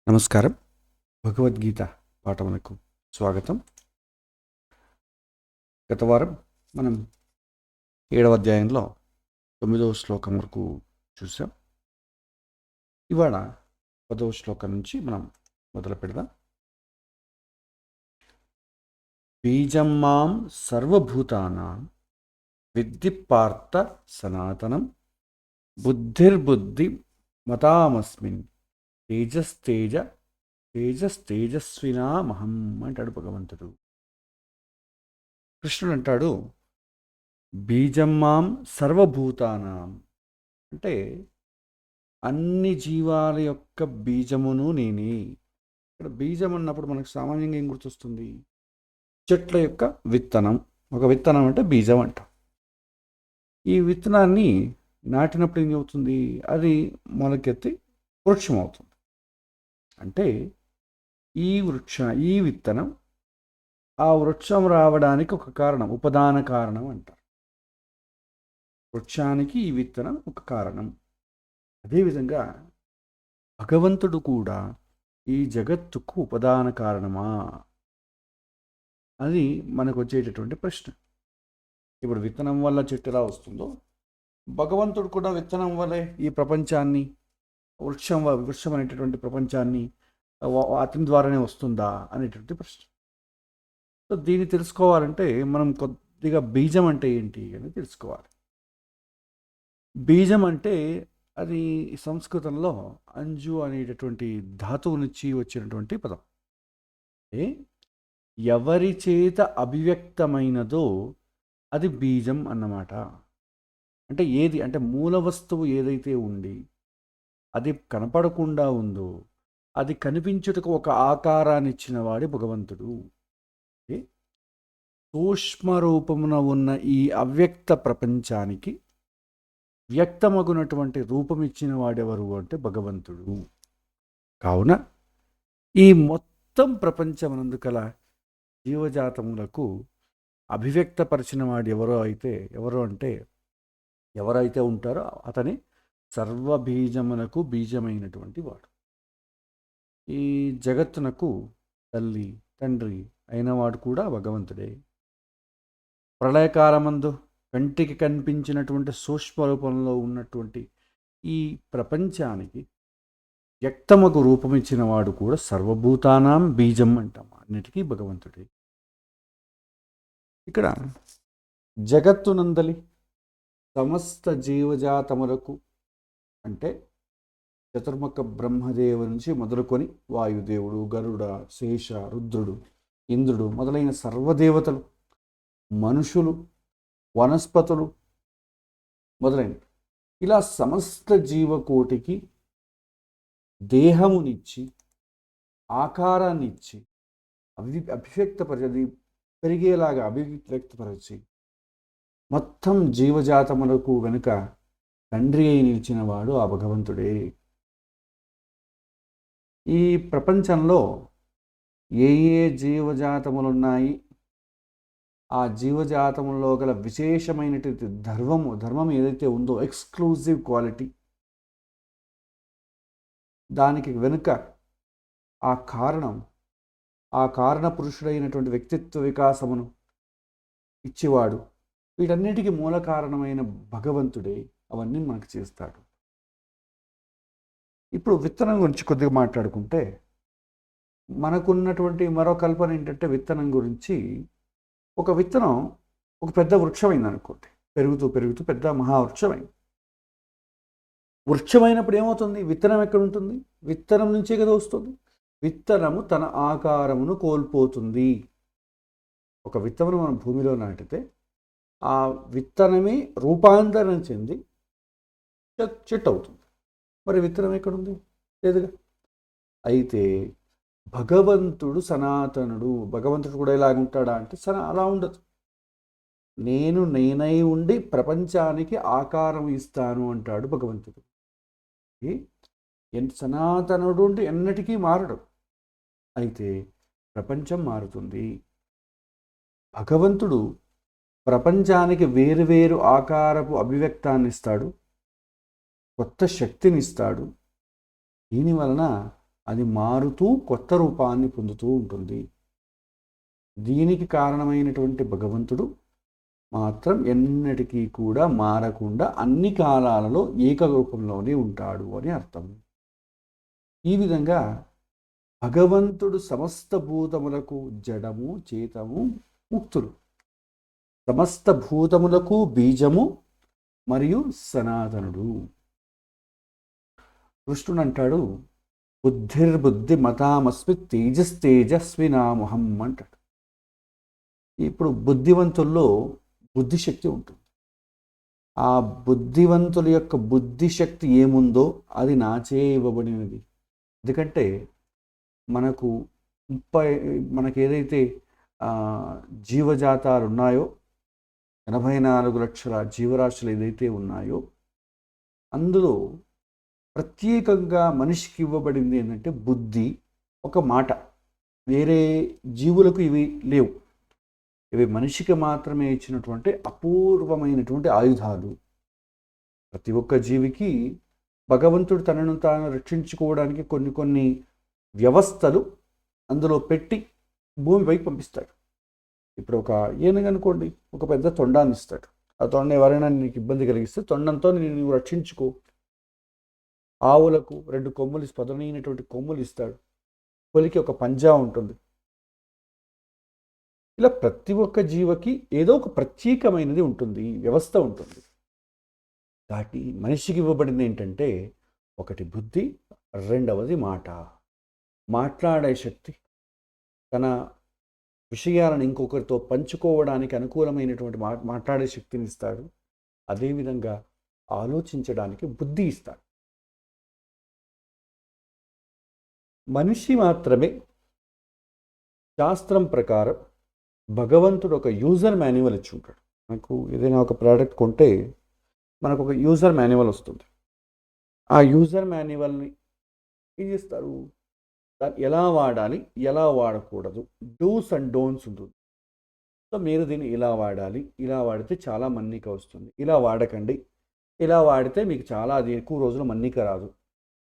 నమస్కారం. భగవద్గీత పాఠమునకు స్వాగతం. గత వారం మనం 7వ అధ్యాయంలో 9వ శ్లోకం వరకు చూసాం. ఇవాళ 10వ శ్లోకం నుంచి మనం మొదలు పెడదాం. బీజం మాం సర్వభూతానాం విద్ధి పార్థ సనాతనం బుద్ధిర్బుద్ధి మతామస్మిన్ తేజస్తేజస్వినామహం అంటాడు భగవంతుడు. కృష్ణుడు అంటాడు, బీజం మాం సర్వభూతానాం అంటే అన్ని జీవాల యొక్క బీజమును నేనే. ఇక్కడ బీజం అన్నప్పుడు మనకు సామాన్యంగా ఏం గుర్తొస్తుంది? చెట్ల యొక్క విత్తనం. ఒక విత్తనం అంటే బీజం అంటాం. ఈ విత్తనాన్ని నాటినప్పుడు ఏం అవుతుంది? అది మొలకెత్తి వృక్షం అవుతుంది. అంటే ఈ విత్తనం ఆ వృక్షం రావడానికి ఒక కారణం, ఉపదాన కారణం అంటారు. వృక్షానికి ఈ విత్తనం ఒక కారణం. అదేవిధంగా భగవంతుడు కూడా ఈ జగత్తుకు ఉపదాన కారణమా? అది మనకు వచ్చేటటువంటి ప్రశ్న. ఇప్పుడు విత్తనం వల్ల చెట్టు ఎలా వస్తుందో, భగవంతుడు కూడా విత్తనం వల్లే ఈ ప్రపంచాన్ని, వృక్షం అనేటటువంటి ప్రపంచాన్ని అతని ద్వారానే వస్తుందా అనేటువంటి ప్రశ్న. సో దీన్ని తెలుసుకోవాలంటే మనం కొద్దిగా బీజం అంటే ఏంటి అని తెలుసుకోవాలి. బీజం అంటే అది సంస్కృతంలో అంజు అనేటటువంటి ధాతువు నుంచి వచ్చినటువంటి పదం. ఎవరి చేత అభివ్యక్తమైనదో అది బీజం అన్నమాట. అంటే ఏది అంటే మూల వస్తువు ఏదైతే ఉండి అది కనపడకుండా ఉందో అది కనిపించుటకు ఒక ఆకారాన్ని ఇచ్చిన వాడి భగవంతుడు. సూక్ష్మ రూపమున ఉన్న ఈ అవ్యక్త ప్రపంచానికి వ్యక్తమగునటువంటి రూపం ఇచ్చిన వాడెవరు అంటే భగవంతుడు. కావున ఈ మొత్తం ప్రపంచమునందు కల జీవజాతములకు అభివ్యక్తపరిచిన వాడు ఎవరైతే ఉంటారో అతని సర్వబీజమునకు బీజమైనటువంటి వాడు. ఈ జగత్తునకు తల్లి తండ్రి అయినవాడు కూడా భగవంతుడే. ప్రళయకాలమందు కంటికి కనిపించినటువంటి సూక్ష్మ రూపంలో ఉన్నటువంటి ఈ ప్రపంచానికి వ్యక్తమగు రూపం ఇచ్చిన వాడు కూడా సర్వభూతానాం బీజం అంటాం. అన్నిటికీ భగవంతుడే. ఇక్కడ జగత్తునందలి సమస్త జీవజాతములకు అంటే చతుర్ముఖ బ్రహ్మదేవు నుంచి మొదలుకొని వాయుదేవుడు, గరుడ, శేష, రుద్రుడు, ఇంద్రుడు మొదలైన సర్వదేవతలు, మనుషులు, వనస్పతులు మొదలైన ఇలా సమస్త జీవకోటికి దేహమునిచ్చి ఆకారాన్ని ఇచ్చి అభివ్యక్తపరిచి పెరిగేలాగా అభివ్యక్తపరిచి మొత్తం జీవజాతములకు వెనుక తండ్రి అయి నిలిచిన వాడు ఆ భగవంతుడే. ఈ ప్రపంచంలో ఏ ఏ జీవజాతములున్నాయి, ఆ జీవజాతములో గల విశేషమైనటువంటి ధర్మం ఏదైతే ఉందో, ఎక్స్క్లూజివ్ క్వాలిటీ, దానికి వెనుక ఆ కారణ పురుషుడైనటువంటి వ్యక్తిత్వ వికాసమును ఇచ్చేవాడు. వీటన్నిటికీ మూల కారణమైన భగవంతుడే అవన్నీ మనకు చేస్తాడు. ఇప్పుడు విత్తనం గురించి కొద్దిగా మాట్లాడుకుంటే, మనకున్నటువంటి మరో కల్పన ఏంటంటే, విత్తనం గురించి ఒక విత్తనం ఒక పెద్ద వృక్షమైంది అనుకోండి, పెరుగుతూ పెరుగుతూ పెద్ద మహావృక్షమైంది. వృక్షమైనప్పుడు ఏమవుతుంది? విత్తనం ఎక్కడ ఉంటుంది? విత్తనం నుంచే కదా వస్తుంది. విత్తనము తన ఆకారమును కోల్పోతుంది. ఒక విత్తనం మనం భూమిలో నాటితే ఆ విత్తనమే రూపాంతరం చెంది చెట్టు అవుతుంది. మరి విత్తనం ఎక్కడుంది? లేదుగా. అయితే భగవంతుడు సనాతనుడు. భగవంతుడు కూడా ఎలాగుంటాడా అంటే అలా ఉండదు. నేనై ఉండి ప్రపంచానికి ఆకారం ఇస్తాను అంటాడు భగవంతుడు. సనాతనుడు అంటే ఎన్నటికీ మారడు. అయితే ప్రపంచం మారుతుంది. భగవంతుడు ప్రపంచానికి వేరు ఆకారపు అభివ్యక్తాన్ని ఇస్తాడు, కొత్త శక్తిని ఇస్తాడు. దీని వలన అది మారుతూ కొత్త రూపాన్ని పొందుతూ ఉంటుంది. దీనికి కారణమైనటువంటి భగవంతుడు మాత్రం ఎన్నటికీ కూడా మారకుండా అన్ని కాలాలలో ఏకరూపంలోనే ఉంటాడు అని అర్థం. ఈ విధంగా భగవంతుడు సమస్త భూతములకు జడము, చేతము, ముక్తులు, సమస్త భూతములకు బీజము మరియు సనాతనుడు. కృష్ణుడు అంటాడు, బుద్ధిర్బుద్ధి మతామస్మి తేజస్తేజస్వి నామహం అంటాడు. ఇప్పుడు బుద్ధివంతుల్లో బుద్ధిశక్తి ఉంటుంది. ఆ బుద్ధివంతుల యొక్క బుద్ధిశక్తి ఏముందో అది నాచే ఇవ్వబడినది. ఎందుకంటే మనకు ఏదైతే జీవజాతాలు ఉన్నాయో, 84 లక్షల జీవరాశులు ఏదైతే ఉన్నాయో, అందులో ప్రత్యేకంగా మనిషికి ఇవ్వబడింది ఏంటంటే బుద్ధి, ఒక మాట. వేరే జీవులకు ఇవి లేవు. ఇవి మనిషికి మాత్రమే ఇచ్చినటువంటి అపూర్వమైనటువంటి ఆయుధాలు. ప్రతి ఒక్క జీవికి భగవంతుడు తనను తాను రక్షించుకోవడానికి కొన్ని వ్యవస్థలు అందులో పెట్టి భూమిపైకి పంపిస్తాడు. ఇప్పుడు ఒక ఏనుగనుకోండి, ఒక పెద్ద తొండాన్ని ఇస్తాడు. ఆ తొండ ఎవరైనా నీకు ఇబ్బంది కలిగిస్తే తొండంతో నువ్వు రక్షించుకో. ఆవులకు 2 కొమ్ములు, పదునైనటువంటి కొమ్ములు ఇస్తాడు. పులికి ఒక పంజా ఉంటుంది. ఇలా ప్రతి ఒక్క జీవకి ఏదో ఒక ప్రత్యేకమైనది ఉంటుంది, వ్యవస్థ ఉంటుంది. కాబట్టి మనిషికి ఇవ్వబడింది ఏంటంటే, ఒకటి బుద్ధి, రెండవది మాట, మాట్లాడే శక్తి, తన విషయాలను ఇంకొకరితో పంచుకోవడానికి అనుకూలమైనటువంటి మాట్లాడే శక్తిని ఇస్తాడు. అదేవిధంగా ఆలోచించడానికి బుద్ధి ఇస్తాడు. మనిషి మాత్రమే శాస్త్రం ప్రకారం భగవంతుడు ఒక యూజర్ మాన్యువల్ ఇచ్చి ఉంటాడు. మనకు ఏదైనా ఒక ప్రోడక్ట్ కొంటే మనకు ఒక యూజర్ మాన్యువల్ వస్తుంది. ఆ యూజర్ మాన్యువల్ని ఏం చేస్తారు, దాన్ని ఎలా వాడాలి, ఎలా వాడకూడదు, డూస్ అండ్ డోంట్స్ ఉంటుంది. సో మీరు దీన్ని ఇలా వాడాలి, ఇలా వాడితే చాలా మన్నిక వస్తుంది, ఇలా వాడకండి, ఇలా వాడితే మీకు చాలా అది ఎక్కువ రోజులు మన్నిక రాదు,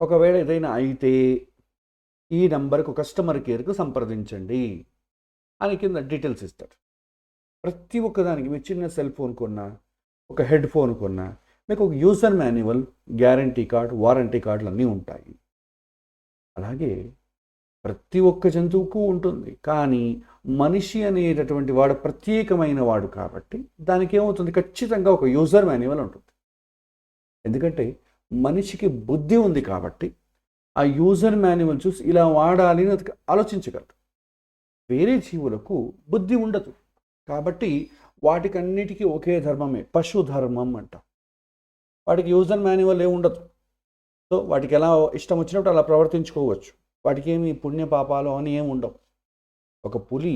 ఒకవేళ ఏదైనా అయితే ఈ నంబర్కు కస్టమర్ కేర్కు సంప్రదించండి అని కింద డీటెయిల్స్ ఇస్తాడు. ప్రతి ఒక్కదానికి మీరు చిన్న సెల్ ఫోన్ కొన్నా, ఒక హెడ్ ఫోన్ కొన్నా మీకు ఒక user manual, guarantee card, warranty కార్డులు అన్నీ ఉంటాయి. అలాగే ప్రతి ఒక్క జంతువుకు ఉంటుంది. కానీ మనిషి అనేటటువంటి వాడు ప్రత్యేకమైన వాడు కాబట్టి దానికి ఏమవుతుంది, ఖచ్చితంగా ఒక యూజర్ మాన్యువల్ ఉంటుంది. ఎందుకంటే మనిషికి బుద్ధి ఉంది కాబట్టి ఆ యూజర్ మాన్యువల్ చూసి ఇలా వాడాలి అని ఆలోచించగలరు. వేరే జీవులకు బుద్ధి ఉండదు కాబట్టి వాటికన్నిటికీ ఒకే ధర్మమే, పశు ధర్మం అంటాం. వాటికి యూజర్ మాన్యువల్ ఉండదు. సో వాటికి ఎలా ఇష్టం వచ్చినప్పుడు అలా ప్రవర్తించుకోవచ్చు. వాటికి ఏమి పుణ్య పాపాలు అని ఏమి ఉండవు. ఒక పులి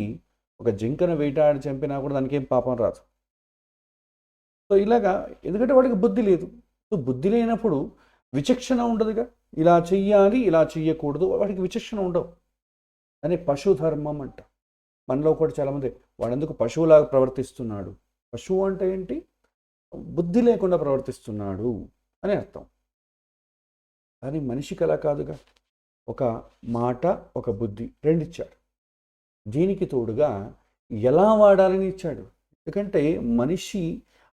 ఒక జింకను వేటాడి చంపినా కూడా దానికి ఏం పాపం రాదు. సో ఇలాగా, ఎందుకంటే వాడికి బుద్ధి లేదు. సో బుద్ధి లేనప్పుడు విచక్షణ ఉండదుగా, ఇలా చెయ్యాలి, ఇలా చెయ్యకూడదు, వాటికి విచక్షణ ఉండవు. అని పశుధర్మం అంట. మనలో కూడా చాలామంది వాడెందుకు పశువులాగా ప్రవర్తిస్తున్నాడు, పశువు అంటే ఏంటి, బుద్ధి లేకుండా ప్రవర్తిస్తున్నాడు అని అర్థం. కానీ మనిషికి అలా కాదుగా, ఒక మాట, ఒక బుద్ధి, రెండు ఇచ్చాడు. దీనికి తోడుగా ఎలా వాడాలని ఇచ్చాడు. ఎందుకంటే మనిషి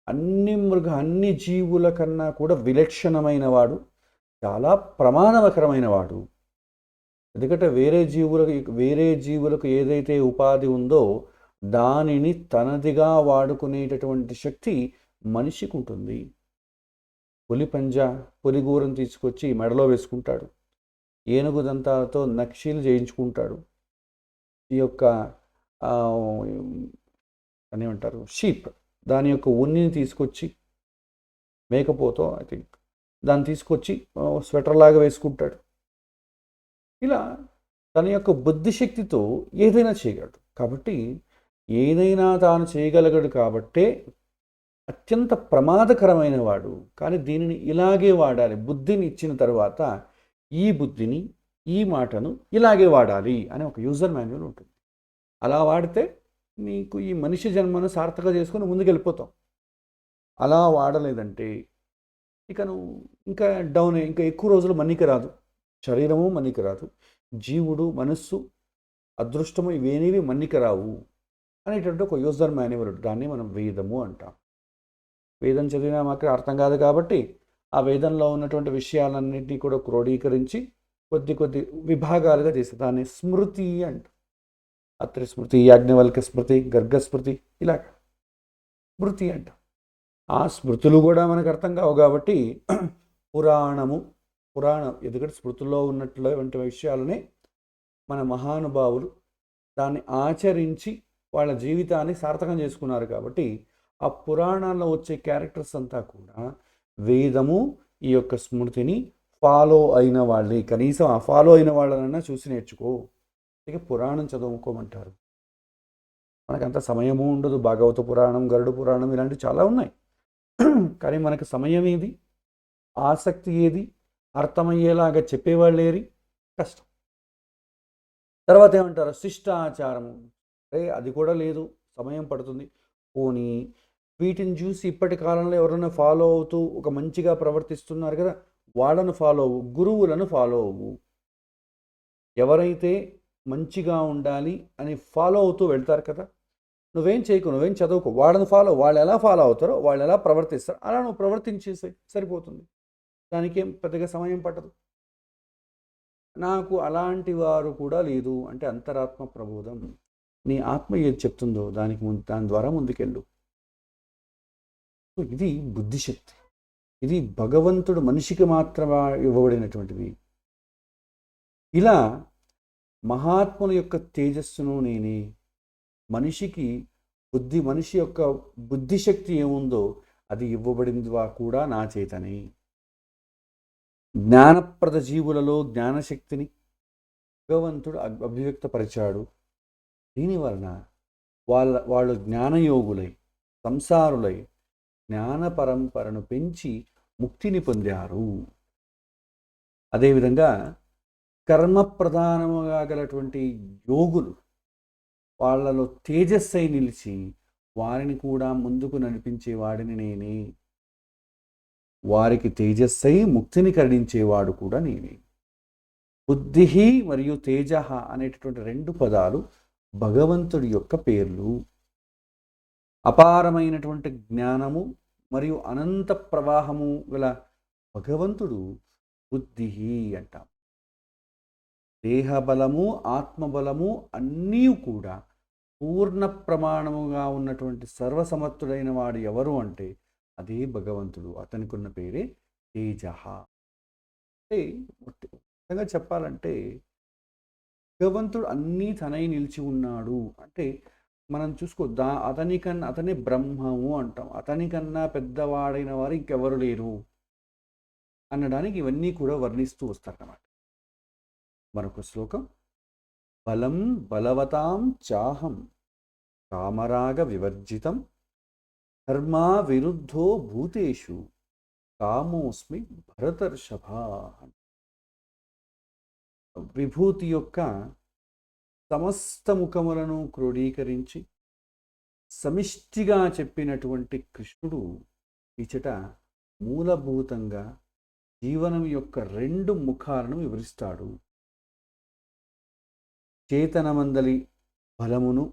అన్ని జీవుల కన్నా కూడా విలక్షణమైన వాడు, చాలా ప్రమాదకరమైన వాడు. ఎందుకంటే వేరే జీవులకు ఏదైతే ఉపాధి ఉందో దానిని తనదిగా వాడుకునేటటువంటి శక్తి మనిషికి ఉంటుంది. పులి పంజా, పులిగూరం తీసుకొచ్చి మెడలో వేసుకుంటాడు, ఏనుగు దంతాలతో నక్షీలు చేయించుకుంటాడు, ఈ యొక్క ఏమంటారు షీప్, దాని యొక్క ఉన్నిని తీసుకొచ్చి, మేకపోతో ఐ థింక్ దాన్ని తీసుకొచ్చి స్వెటర్ లాగా వేసుకుంటాడు. ఇలా తన యొక్క బుద్ధిశక్తితో ఏదైనా చేయగలడు. కాబట్టి ఏదైనా తాను చేయగలగడు కాబట్టే అత్యంత ప్రమాదకరమైన వాడు. కానీ దీనిని ఇలాగే వాడాలి. బుద్ధిని ఇచ్చిన తర్వాత ఈ బుద్ధిని, ఈ మాటను ఇలాగే వాడాలి అని ఒక యూజర్ మాన్యువల్ ఉంటుంది. అలా వాడితే నీకు ఈ మనిషి జన్మను సార్థక చేసుకొని ముందుకెళ్ళిపోతాం. అలా వాడలేదంటే ఇక నువ్వు ఇంకా డౌన్, ఇంకా ఎక్కువ రోజులు మన్నిక రాదు. శరీరము మన్నిక రాదు, జీవుడు, మనస్సు, అదృష్టము ఇవేనేవి మన్నిక రావు అనేటువంటి ఒక యూజర్ మాన్యువల్, దాన్ని మనం వేదము అంటాం. వేదం చదివినా మాకు అర్థం కాదు కాబట్టి ఆ వేదంలో ఉన్నటువంటి విషయాలన్నింటినీ కూడా క్రోడీకరించి కొద్ది కొద్ది విభాగాలుగా చేసి దాన్ని స్మృతి అంట. అత్రి స్మృతి, యాజ్ఞవల్క్య స్మృతి, గర్గ స్మృతి, ఇలా స్మృతి అంట. ఆ స్మృతులు కూడా మనకు అర్థం కావు కాబట్టి పురాణం ఎందుకంటే స్మృతుల్లో ఉన్నటువంటి విషయాలని మన మహానుభావులు దాన్ని ఆచరించి వాళ్ళ జీవితాన్ని సార్థకం చేసుకున్నారు కాబట్టి ఆ పురాణాల్లో వచ్చే క్యారెక్టర్స్ అంతా కూడా వేదము ఈ యొక్క స్మృతిని ఫాలో అయిన వాళ్ళే. కనీసం ఆ ఫాలో అయిన వాళ్ళనన్నా చూసి నేర్చుకో, ఇక పురాణం చదువుకోమంటారు. మనకంత సమయము ఉండదు. భాగవత పురాణం, గరుడ పురాణం ఇలాంటివి చాలా ఉన్నాయి. కానీ మనకు సమయం ఏది, ఆసక్తి ఏది, అర్థమయ్యేలాగా చెప్పేవాళ్ళేరి, కష్టం. తర్వాత ఏమంటారు, శిష్టాచారము, అది కూడా లేదు, సమయం పడుతుంది. పోనీ వీటిని చూసి ఇప్పటి కాలంలో ఎవరైనా ఫాలో అవుతూ ఒక మంచిగా ప్రవర్తిస్తున్నారు కదా, వాళ్ళను ఫాలో అవ్వు, గురువులను ఫాలో అవ్వు. ఎవరైతే మంచిగా ఉండాలి అని ఫాలో అవుతూ వెళ్తారు కదా, నువ్వేం చేయకు, నువ్వేం చదువుకో, వాళ్ళని ఫాలో, వాళ్ళు ఎలా ఫాలో అవుతారో, వాళ్ళు ఎలా ప్రవర్తిస్తారో అలా నువ్వు ప్రవర్తించేసే సరిపోతుంది. దానికేం పెద్దగా సమయం పట్టదు. నాకు అలాంటి వారు కూడా లేదు అంటే అంతరాత్మ ప్రబోధం. నీ ఆత్మ ఏది చెప్తుందో దాని ద్వారా ముందుకెళ్ళు. ఇది బుద్ధిశక్తి. ఇది భగవంతుడు మనిషికి మాత్రమే ఇవ్వబడినటువంటిది. ఇలా మహాత్ముల యొక్క తేజస్సును నేనే, మనిషికి మనిషి యొక్క బుద్ధిశక్తి ఏముందో అది ఇవ్వబడింది కూడా నా చేతనే. జ్ఞానప్రద జీవులలో జ్ఞానశక్తిని భగవంతుడు అభివ్యక్తపరిచాడు. దీనివలన వాళ్ళు జ్ఞానయోగులై, సంసారులై జ్ఞాన పరంపరను పెంచి ముక్తిని పొందారు. అదేవిధంగా కర్మ ప్రధానముగా గలటువంటి యోగులు వాళ్ళలో తేజస్సై నిలిచి వారిని కూడా ముందుకు నడిపించే వాడిని నేనే. వారికి తేజస్సై ముక్తిని కరుణించేవాడు కూడా నేనే. బుద్ధి మరియు తేజ అనేటటువంటి రెండు పదాలు భగవంతుడి యొక్క పేర్లు. అపారమైనటువంటి జ్ఞానము మరియు అనంత ప్రవాహము గల భగవంతుడు బుద్ధి అంటాం. దేహబలము, ఆత్మబలము అన్నీ కూడా పూర్ణ ప్రమాణముగా ఉన్నటువంటి సర్వసమర్థుడైన వాడు ఎవరు అంటే అదే భగవంతుడు. అతనికి ఉన్న పేరే తేజ. అంటే ముఖ్యంగా చెప్పాలంటే భగవంతుడు అన్నీ తనై నిలిచి ఉన్నాడు అంటే మనం చూసుకో, అతనే బ్రహ్మము అంటాం. అతనికన్నా పెద్దవాడైన వారు ఇంకెవరు లేరు అనడానికి ఇవన్నీ కూడా వర్ణిస్తూ వస్తారన్నమాట. మరొక శ్లోకం, బలం బలవతాం చాహం కామరాగ వివర్జితం ధర్మా విరుద్ధో భూతేషు కామోస్మి భరతర్షభ. విభూతి యొక్క సమస్త ముఖములను క్రోడీకరించి సమిష్టిగా చెప్పినటువంటి కృష్ణుడు ఇచట మూలభూతంగా జీవనం యొక్క రెండు ముఖాలను వివరిస్తాడు. చేతనమందలి బలమును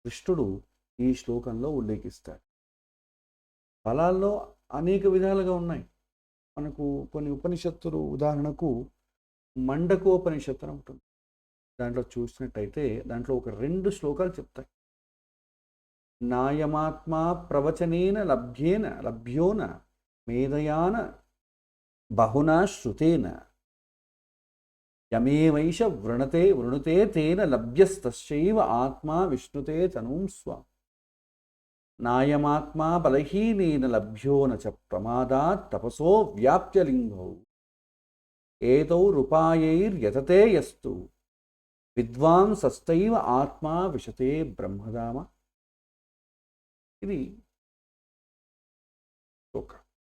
కృష్ణుడు ఈ శ్లోకంలో ఉల్లేఖిస్తాడు. బలాల్లో అనేక విధాలుగా ఉన్నాయి. మనకు కొన్ని ఉపనిషత్తులు, ఉదాహరణకు మండకోపనిషత్తు అని ఉంటుంది. దాంట్లో చూసినట్టయితే దాంట్లో ఒక 2 శ్లోకాలు చెప్తాయి. నాయమాత్మా ప్రవచనేన లభ్యోన మేధయాన బహునా శ్రుతేన యమేవైష వృణుతే తేన లభ్యస్తశ్చైవ ఆత్మా విష్ణుతే తనూం స్వ. నాయమాత్మా బలహీనేన లభ్యోన చ ప్రమాదాత్ తపసో వ్యాప్యలింగౌ ఏతౌ రూపాయైర్యతతే యస్తు విద్వాంసస్తైవ ఆత్మా విశతే బ్రహ్మధామ.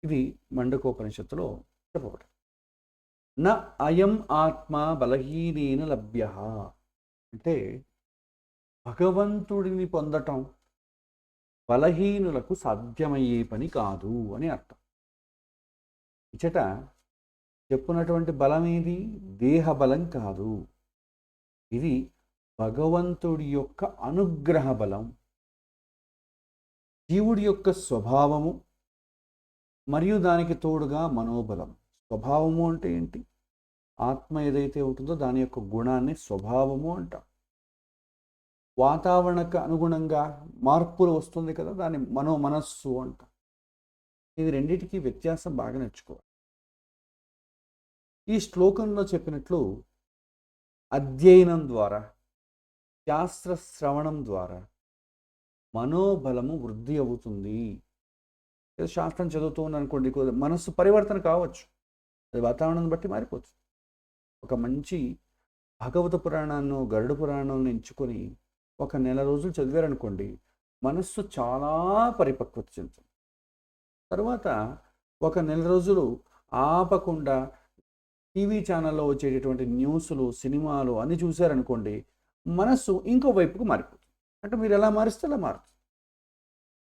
ఇది మండకోపనిషత్తులో చెప్పబడింది. న అయం ఆత్మ బలహీనేన లభ్య అంటే భగవంతుడిని పొందటం బలహీనులకు సాధ్యమయ్యే పని కాదు అని అర్థం. ఇచట చెప్పున్నటువంటి బలం ఏది? దేహ బలం కాదు, ఇది భగవంతుడి యొక్క అనుగ్రహ బలం. జీవుడి యొక్క స్వభావము మరియు దానికి తోడుగా మనోబలం. స్వభావము అంటే ఏంటి? ఆత్మ ఏదైతే ఉంటుందో దాని యొక్క గుణాన్ని స్వభావము అంటాం. వాతావరణకు అనుగుణంగా మార్పులు వస్తుంది కదా, దాన్ని మనస్సు అంటాం. ఇది రెండింటికి వ్యత్యాసం బాగా నేర్చుకోవాలి. ఈ శ్లోకంలో చెప్పినట్లు అధ్యయనం ద్వారా, శాస్త్ర శ్రవణం ద్వారా మనోబలము వృద్ధి అవుతుంది. శాస్త్రం చదువుతూ ఉన్నానుకోండి, మనస్సు పరివర్తన కావచ్చు, అది వాతావరణాన్ని బట్టి మారిపోవచ్చు. ఒక మంచి భాగవత పురాణాన్ని, గరుడ పురాణాన్ని ఎంచుకొని ఒక నెల రోజులు చదివారనుకోండి, మనస్సు చాలా పరిపక్వత చెందుతుంది. తర్వాత ఒక నెల రోజులు ఆపకుండా టీవీ ఛానల్లో వచ్చేటటువంటి న్యూస్లు, సినిమాలు అన్నీ చూశారనుకోండి, మనస్సు ఇంకో వైపుకు మారిపోతుంది. అంటే మీరు ఎలా మారిస్తే అలా మారుతుంది.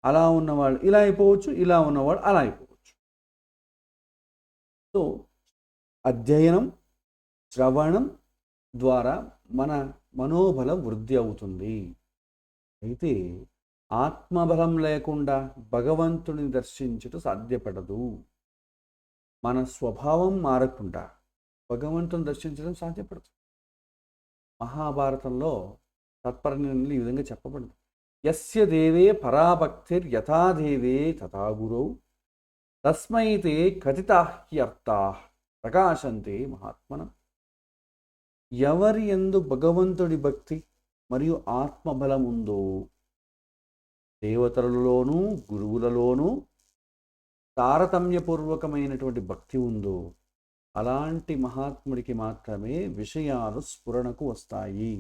అలా ఉన్నవాళ్ళు ఇలా అయిపోవచ్చు, ఇలా ఉన్నవాళ్ళు అలా అయిపోవచ్చు. సో అధ్యయనం, శ్రవణం ద్వారా మన మనోబలం వృద్ధి అవుతుంది. అయితే ఆత్మబలం లేకుండా భగవంతుని దర్శించుట సాధ్యపడదు. మన స్వభావం మారకుండా భగవంతుని దర్శించడం సాధ్యపడదు. మహాభారతంలో తత్పర్యంలో ఈ విధంగా చెప్పబడింది. యస్య దేవే పరాభక్తిర్ యథాదేవే తథా గురౌ తస్మైతే కథితాహ్యర్థా ప్రకాశంతే మహాత్మనం. ఎవరి యందు భగవంతుడి భక్తి మరియు ఆత్మబలం ఉందో, దేవతలలోనూ గురువులలోనూ తారతమ్యపూర్వకమైనటువంటి భక్తి ఉందో, అలాంటి మహాత్ముడికి మాత్రమే విషయాలు స్ఫురణకు వస్తాయి.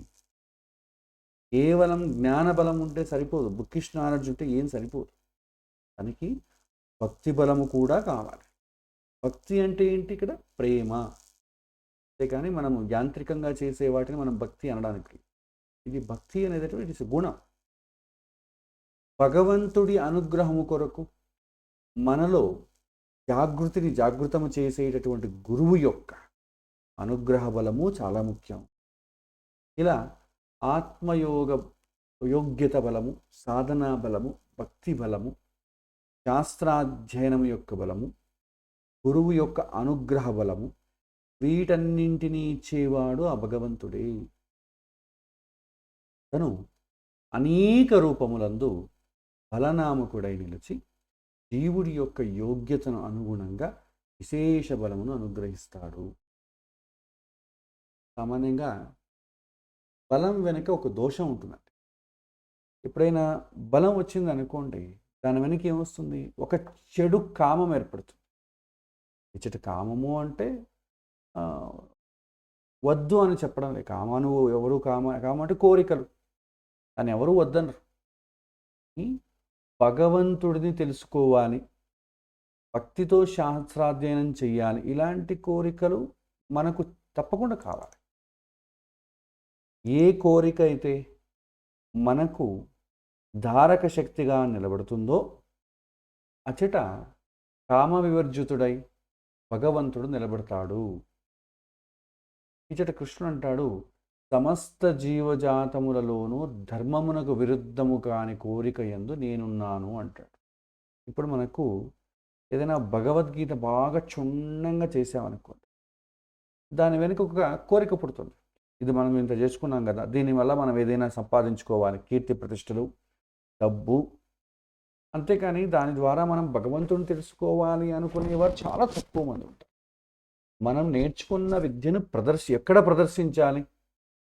కేవలం జ్ఞానబలం ఉంటే సరిపోదు, బుక్కిష్ నాలెడ్జ్ ఉంటే ఏం సరిపోదు. దానికి భక్తి బలము కూడా కావాలి. భక్తి అంటే ఏంటి? ఇక్కడ ప్రేమ. అంతేకాని మనము యాంత్రికంగా చేసే వాటిని మనం భక్తి అనడానికి, ఇది భక్తి అనేది ఇట్స్ గుణం. భగవంతుడి అనుగ్రహము కొరకు మనలో జాగృతిని జాగృతము చేసేటటువంటి గురువు యొక్క అనుగ్రహ బలము చాలా ముఖ్యం. ఇలా యోగ్యత బలము, సాధనా బలము, భక్తి బలము, శాస్త్రాధ్యయనం యొక్క బలము, గురువు యొక్క అనుగ్రహ బలము, వీటన్నింటినీ ఇచ్చేవాడు ఆ భగవంతుడే. తను అనేక రూపములందు బలనామకుడై నిలిచి జీవుడి యొక్క యోగ్యతను అనుగుణంగా విశేష బలమును అనుగ్రహిస్తాడు. సామాన్యంగా బలం వెనుక ఒక దోషం ఉంటుందండి. ఎప్పుడైనా బలం వచ్చింది అనుకోండి, దాని వెనక ఏమొస్తుంది? ఒక చెడు కామం ఏర్పడుతుంది. ఇచ్చట కామము అంటే వద్దు అని చెప్పడం లేదు. కామాను ఎవరు కామ అంటే కోరికలు, దాన్ని ఎవరు వద్దనరు. భగవంతుడిని తెలుసుకోవాలి, భక్తితో శాస్త్రాధ్యయనం చేయాలి, ఇలాంటి కోరికలు మనకు తప్పకుండా కావాలి. ఏ కోరిక అయితే మనకు ధారక శక్తిగా నిలబడుతుందో అచట కామ వివర్జితుడై భగవంతుడు నిలబడతాడు. ఇచట కృష్ణుడు అంటాడు, సమస్త జీవజాతములలోనూ ధర్మమునకు విరుద్ధము కాని కోరిక యందు నేనున్నాను అంటాడు. ఇప్పుడు మనకు ఏదైనా భగవద్గీత బాగా క్షుణ్ణంగా చేసామనుకోండి, దాని వెనుక ఒక కోరిక పుడుతుంది. ఇది మనం ఇంత చేసుకున్నాం కదా, దీనివల్ల మనం ఏదైనా సంపాదించుకోవాలి, కీర్తి ప్రతిష్టలు, డబ్బు. అంతేకాని దాని ద్వారా మనం భగవంతుని తెలుసుకోవాలి అనుకునేవారు చాలా తక్కువ మంది ఉంటారు. మనం నేర్చుకున్న విద్యను ఎక్కడ ప్రదర్శించాలి,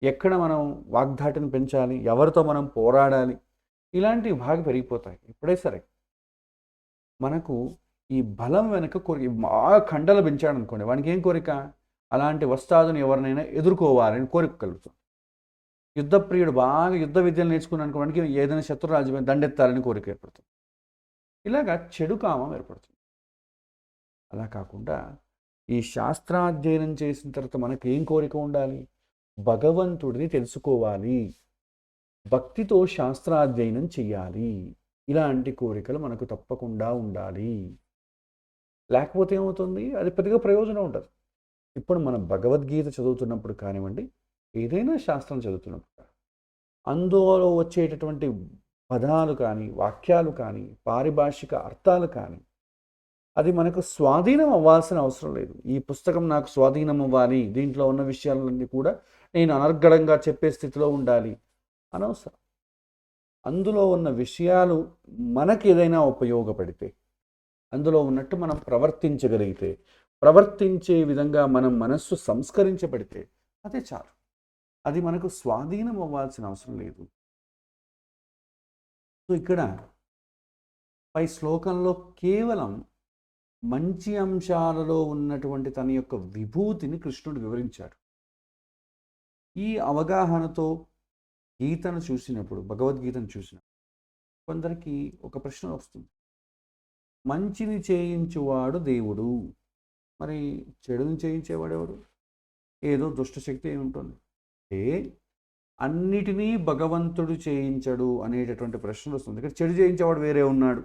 ఎక్కడ మనం వాగ్దాటిని పెంచాలి, ఎవరితో మనం పోరాడాలి, ఇలాంటివి బాగా పెరిగిపోతాయి. ఇప్పుడే సరే మనకు ఈ బలం వెనక కోరిక బాగా కండలు పెంచాడు అనుకోండి, వానికి ఏం కోరిక? అలాంటి వస్తాదుని ఎవరినైనా ఎదుర్కోవాలని కోరిక కలుగుతుంది. యుద్ధప్రియుడు బాగా యుద్ధ విద్యలు నేర్చుకున్నాను అనుకోవడానికి ఏదైనా శత్రురాజ్యం దండెత్తాలని కోరిక ఏర్పడుతుంది. ఇలాగా చెడు కామం ఏర్పడుతుంది. అలా కాకుండా ఈ శాస్త్రాధ్యయనం చేసిన తర్వాత మనకు ఏం కోరిక ఉండాలి? భగవంతుడిని తెలుసుకోవాలి, భక్తితో శాస్త్రాధ్యయనం చెయ్యాలి. ఇలాంటి కోరికలు మనకు తప్పకుండా ఉండాలి. లేకపోతే ఏమవుతుంది? అది పెద్దగా ప్రయోజనం ఉండదు. ఇప్పుడు మనం భగవద్గీత చదువుతున్నప్పుడు కానివ్వండి, ఏదైనా శాస్త్రం చదువుతున్నప్పుడు అందులో వచ్చేటటువంటి పదాలు కానీ, వాక్యాలు కానీ, పారిభాషిక అర్థాలు కానీ, అది మనకు స్వాధీనం అవ్వాల్సిన అవసరం లేదు. ఈ పుస్తకం నాకు స్వాధీనం అవ్వాలి, దీంట్లో ఉన్న విషయాలన్నీ కూడా నేను అనర్గళంగా చెప్పే స్థితిలో ఉండాలి అనవసరం. అందులో ఉన్న విషయాలు మనకి ఏదైనా ఉపయోగపడితే, అందులో ఉన్నట్టు మనం ప్రవర్తించగలిగితే, ప్రవర్తించే విధంగా మనం మనస్సు సంస్కరించబడితే అదే చాలు. అది మనకు స్వాధీనం అవ్వాల్సిన అవసరం లేదు. సో ఇక్కడ పై శ్లోకంలో కేవలం మంచి అంశాలలో ఉన్నటువంటి తన యొక్క విభూతిని కృష్ణుడు వివరించాడు. ఈ అవగాహనతో గీతను చూసినప్పుడు, భగవద్గీతను చూసినప్పుడు కొందరికి ఒక ప్రశ్న వస్తుంది. మంచిని చేయించువాడు దేవుడు, మరి చెడుని చేయించేవాడు ఎవడు? ఏదో దుష్టశక్తి ఉంటుంది. అన్నిటినీ భగవంతుడు చేయించడు అనేటటువంటి ప్రశ్న వస్తుంది. ఇక్కడ చెడు చేయించేవాడు వేరే ఉన్నాడు.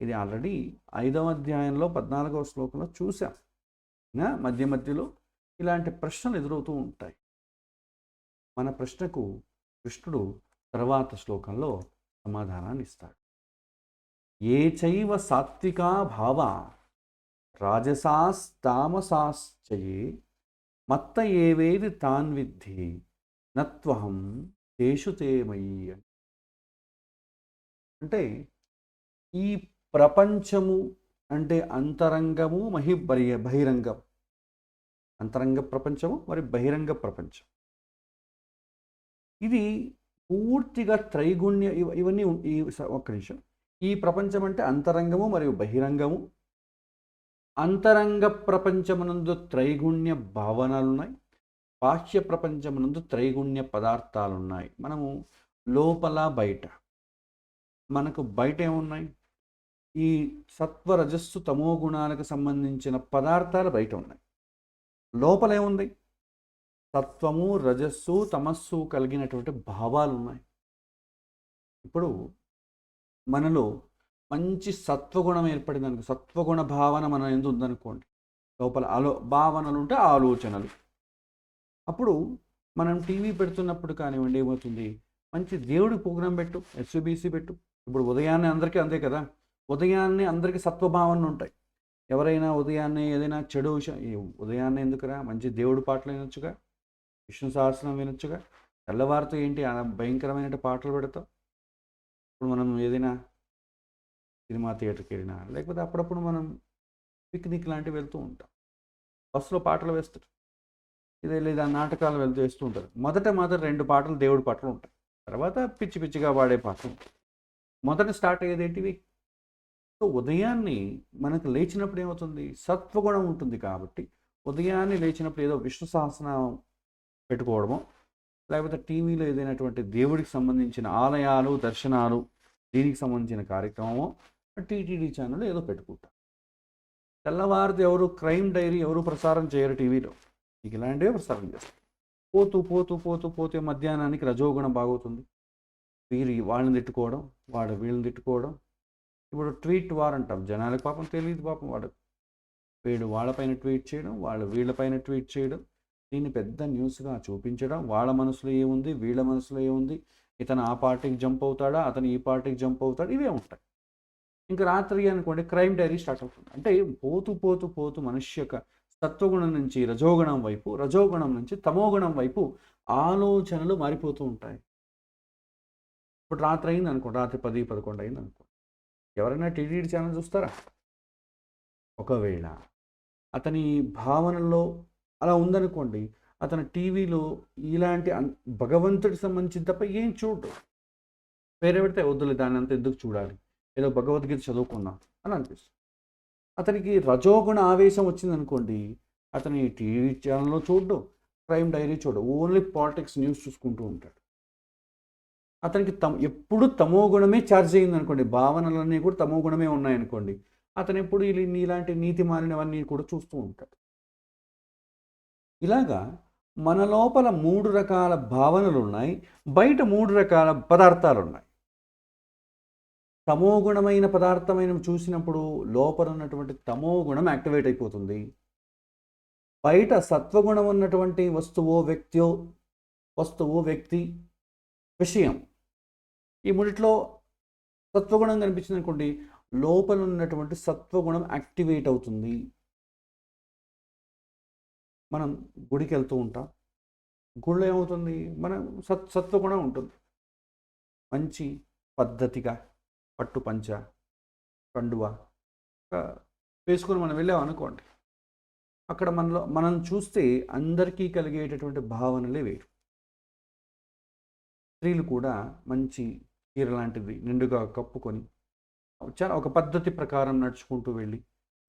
ఇది ఆల్రెడీ 5వ అధ్యాయంలో 14వ శ్లోకంలో చూసాం. మధ్య మధ్యలో ఇలాంటి ప్రశ్నలు ఎదురవుతూ ఉంటాయి. మన ప్రశ్నకు కృష్ణుడు తర్వాత శ్లోకంలో సమాధానాన్ని ఇస్తాడు. ఏ చైవ సాత్వికా భావ రాజసాస్తామసాశ్చయే మత్త ఏవేది తాన్ విద్ధి నత్వహం తేషు తే మయి. అంటే ఈ ప్రపంచము అంటే అంతరంగము బహిరంగం. అంతరంగ ప్రపంచము మరి బహిరంగ ప్రపంచం. ఇది పూర్తిగా త్రైగుణ్య ఇవన్నీ ఒక్క నిమిషం. ఈ ప్రపంచం అంటే అంతరంగము మరియు బహిరంగము. అంతరంగ ప్రపంచమునందు త్రైగుణ్య భావనలున్నాయి, బాహ్య ప్రపంచమునందు త్రైగుణ్య పదార్థాలున్నాయి. మనము లోపల బయట, మనకు బయట ఏమున్నాయి? ఈ సత్వ రజస్సు తమో గుణాలకు సంబంధించిన పదార్థాలు బయట ఉన్నాయి. లోపల ఏముంది? సత్వము రజస్సు తమస్సు కలిగినటువంటి భావాలు ఉన్నాయి. ఇప్పుడు మనలో మంచి సత్వగుణం ఏర్పడింది, సత్వగుణ భావన మన ఎందుకు ఉందనుకోండి, లోపల భావనలు ఉంటే ఆలోచనలు. అప్పుడు మనం టీవీ పెడుతున్నప్పుడు కానివ్వండి, ఏమవుతుంది? మంచి దేవుడి ప్రోగ్రాం పెట్టు, ఎస్యూబీసీ పెట్టు. ఇప్పుడు ఉదయాన్నే అందరికీ అంతే కదా, ఉదయాన్నే అందరికీ సత్వభావనలు ఉంటాయి. ఎవరైనా ఉదయాన్నే ఏదైనా చెడు ఉదయాన్నే ఎందుకురా, మంచి దేవుడి పాటలు వినొచ్చుగా, విష్ణు సహస్రం వినొచ్చుగా. తెల్లవారితో ఏంటి భయంకరమైన పాటలు పెడతాం. ఇప్పుడు మనం ఏదైనా సినిమా థియేటర్కి వెళ్ళినా, లేకపోతే అప్పుడప్పుడు మనం పిక్నిక్ లాంటివి వెళ్తూ ఉంటాం, బస్సులో పాటలు వేస్తారు, ఇదే లేదా నాటకాలు వేస్తూ ఉంటారు. మొదట 2 పాటలు దేవుడి పాటలు ఉంటాయి, తర్వాత పిచ్చి పిచ్చిగా వాడే పాటలు ఉంటాయి. మొదట స్టార్ట్ అయ్యేది ఏంటివి? సో ఉదయాన్నే మనకు లేచినప్పుడు ఏమవుతుంది? సత్వగుణం ఉంటుంది కాబట్టి ఉదయాన్నే లేచినప్పుడు ఏదో విష్ణు సహస్రనామం పెట్టుకోవడమో, లేకపోతే టీవీలో ఏదైనటువంటి దేవుడికి సంబంధించిన ఆలయాలు దర్శనాలు దీనికి సంబంధించిన కార్యక్రమమో టీటీడీ ఛానల్ ఏదో పెట్టుకుంటాం. తెల్లవారితో ఎవరు క్రైమ్ డైరీ ఎవరు ప్రసారం చేయరు టీవీలో, మీకు ఇలాంటివే ప్రసారం చేస్తారు. పోతూ పోతూ పోతూ పోతే మధ్యాహ్నానికి రజోగుణం బాగవుతుంది. వాళ్ళని తిట్టుకోవడం, వీళ్ళని తిట్టుకోవడం. ఇప్పుడు ట్వీట్ వార్ అంటాం, జనాలకు పాపం తెలియదు, పాపం వీడు వాళ్ళపైన ట్వీట్ చేయడం, వాళ్ళు వీళ్ళపైన ట్వీట్ చేయడం, దీన్ని పెద్ద న్యూస్గా చూపించడం. వాళ్ళ మనసులో ఏముంది, వీళ్ళ మనసులో ఏముంది, ఇతను ఆ పార్టీకి జంప్ అవుతాడా, అతను ఈ పార్టీకి జంప్ అవుతాడు, ఇవే ఉంటాయి. ఇంకా రాత్రి అనుకోండి క్రైమ్ డైరీ స్టార్ట్ అవుతుంది. అంటే పోతూ పోతూ పోతూ మనిషి యొక్క సత్వగుణం నుంచి రజోగుణం వైపు, రజోగుణం నుంచి తమోగుణం వైపు ఆలోచనలు మారిపోతూ ఉంటాయి. ఇప్పుడు రాత్రి అయింది అనుకోండి, రాత్రి 10, 11 అయింది అనుకోండి, ఎవరైనా టీటీడీ ఛానల్ చూస్తారా? ఒకవేళ అతని భావనల్లో అలా ఉందనుకోండి, అతను టీవీలో ఇలాంటి భగవంతుడికి సంబంధించిన తప్ప ఏం చూడు. వేరే పెడితే వద్దులే, దాన్ని అంతా ఎందుకు చూడాలి, ఏదో భగవద్గీత చదువుకున్నాం అని అనిపిస్తుంది. అతనికి రజోగుణ ఆవేశం వచ్చిందనుకోండి, అతని టీవీ ఛానల్లో చూడడు, క్రైమ్ డైరీ చూడడు, ఓన్లీ పాలిటిక్స్ న్యూస్ చూసుకుంటూ ఉంటాడు. అతనికి ఎప్పుడు తమో గుణమే ఛార్జ్ అయింది అనుకోండి, భావనలన్నీ కూడా తమో గుణమే ఉన్నాయనుకోండి, అతను ఎప్పుడు ఇలాంటి నీతి మాలినవన్నీ కూడా చూస్తూ ఉంటాడు. ఇలాగా మన లోపల 3 రకాల భావనలు ఉన్నాయి, బయట 3 రకాల పదార్థాలు ఉన్నాయి. తమోగుణమైన పదార్థమైన చూసినప్పుడు లోపల ఉన్నటువంటి తమో గుణం యాక్టివేట్ అయిపోతుంది. బయట సత్వగుణం ఉన్నటువంటి వస్తువు వ్యక్తి విషయం, ఈ మూడిట్లో సత్వగుణం కనిపించింది అనుకోండి, లోపల ఉన్నటువంటి సత్వగుణం యాక్టివేట్ అవుతుంది. మనం గుడికి వెళ్తూ ఉంటాం, గుడిలో ఏమవుతుంది, మనం సత్వగుణం ఉంటుంది. మంచి పద్ధతిగా పట్టు పంచ కండువ వేసుకొని మనం వెళ్ళాం అనుకోండి, అక్కడ మనం చూస్తే అందరికీ కలిగేటటువంటి భావనలే వేరు. స్త్రీలు కూడా మంచి చీర లాంటిది నిండుగా కప్పుకొని చాలా ఒక పద్ధతి ప్రకారం నడుచుకుంటూ వెళ్ళి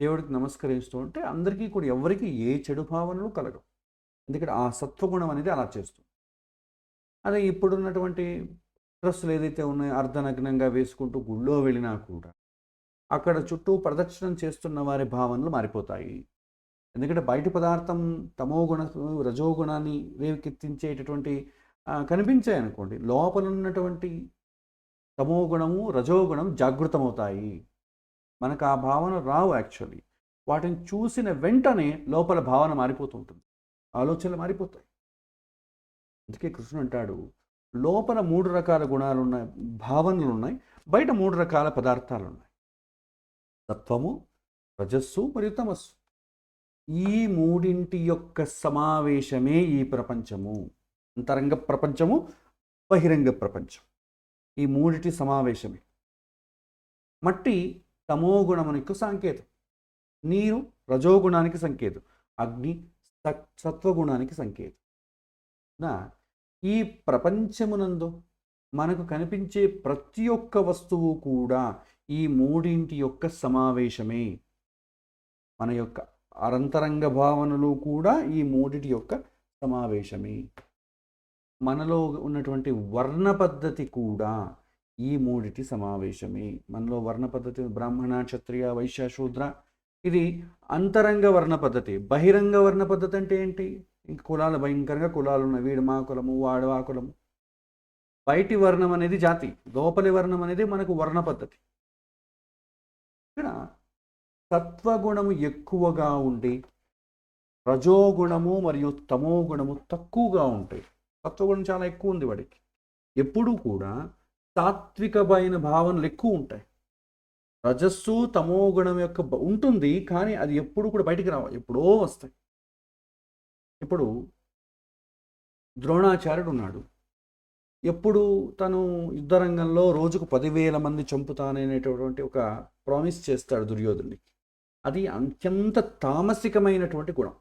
దేవుడికి నమస్కరిస్తూ ఉంటే అందరికీ కూడా ఎవరికి ఏ చెడు భావనలు కలగవు. ఎందుకంటే ఆ సత్వగుణం అనేది అలా చేస్తుంది. అదే ఇప్పుడున్నటువంటి డ్రెస్సులు ఏదైతే ఉన్నాయో అర్ధనగ్నంగా వేసుకుంటూ గుళ్ళో వెళ్ళినా కూడా అక్కడ చుట్టూ ప్రదక్షిణం చేస్తున్న వారి భావనలు మారిపోతాయి. ఎందుకంటే బయటి పదార్థం తమోగుణ రజోగుణాన్ని రేకెత్తించేటటువంటి కనిపించాయి అనుకోండి, లోపల ఉన్నటువంటి తమోగుణము రజోగుణం జాగృతమవుతాయి. మనకు ఆ భావన రావు. యాక్చువల్లీ వాటిని చూసిన వెంటనే లోపల భావన మారిపోతుంటుంది, ఆలోచనలు మారిపోతాయి. అందుకే కృష్ణుడు అంటాడు, లోపల 3 రకాల గుణాలు ఉన్నాయి, భావనలు ఉన్నాయి, బయట 3 రకాల పదార్థాలు ఉన్నాయి, సత్వము, రజస్సు మరియు తమస్సు. ఈ మూడింటి యొక్క సమావేశమే ఈ ప్రపంచము. అంతరంగ ప్రపంచము, బహిరంగ ప్రపంచం, ఈ మూడిటి సమావేశమే. మట్టి తమోగుణమునికి సంకేతం, నీరు రజోగుణానికి సంకేతం, అగ్ని సత్వగుణానికి సంకేతం. ఈ ప్రపంచమునందు మనకు కనిపించే ప్రతి ఒక్క వస్తువు కూడా ఈ మూడింటి యొక్క సమావేశమే. మన యొక్క అరంతరంగ భావనలు కూడా ఈ మూడిటి యొక్క సమావేశమే. మనలో ఉన్నటువంటి వర్ణ పద్ధతి కూడా ఈ మూడిటి సమావేశమే. మనలో వర్ణ పద్ధతి బ్రాహ్మణ, క్షత్రియ, వైశ్య, శూద్ర, ఇది అంతరంగ వర్ణ పద్ధతి. బహిరంగ వర్ణ పద్ధతి అంటే ఏంటి? ఇంక కులాలు, భయంకరంగా కులాలు ఉన్నాయి, వీడు మా కులము, వాడు ఆ కులము. బయటి వర్ణం అనేది జాతి, లోపలి వర్ణం అనేది మనకు వర్ణ పద్ధతి. ఇక్కడ సత్వగుణము ఎక్కువగా ఉండి రజోగుణము మరియు తమోగుణము తక్కువగా ఉంటాయి. సత్వగుణం చాలా ఎక్కువ ఉంది వాడికి. ఎప్పుడూ కూడా సాత్వికమైన భావనలు ఎక్కువ ఉంటాయి. రజస్సు తమోగుణం యొక్క ఉంటుంది, కానీ అది ఎప్పుడు కూడా బయటికి రావు, ఎప్పుడో వస్తాయి. ఇప్పుడు ద్రోణాచార్యుడు ఉన్నాడు, ఎప్పుడు తను యుద్ధరంగంలో రోజుకు 10,000 మంది చంపుతాననేటటువంటి ఒక ప్రామిస్ చేస్తాడు దుర్యోధనుడికి. అది అత్యంత తామసికమైనటువంటి గుణం.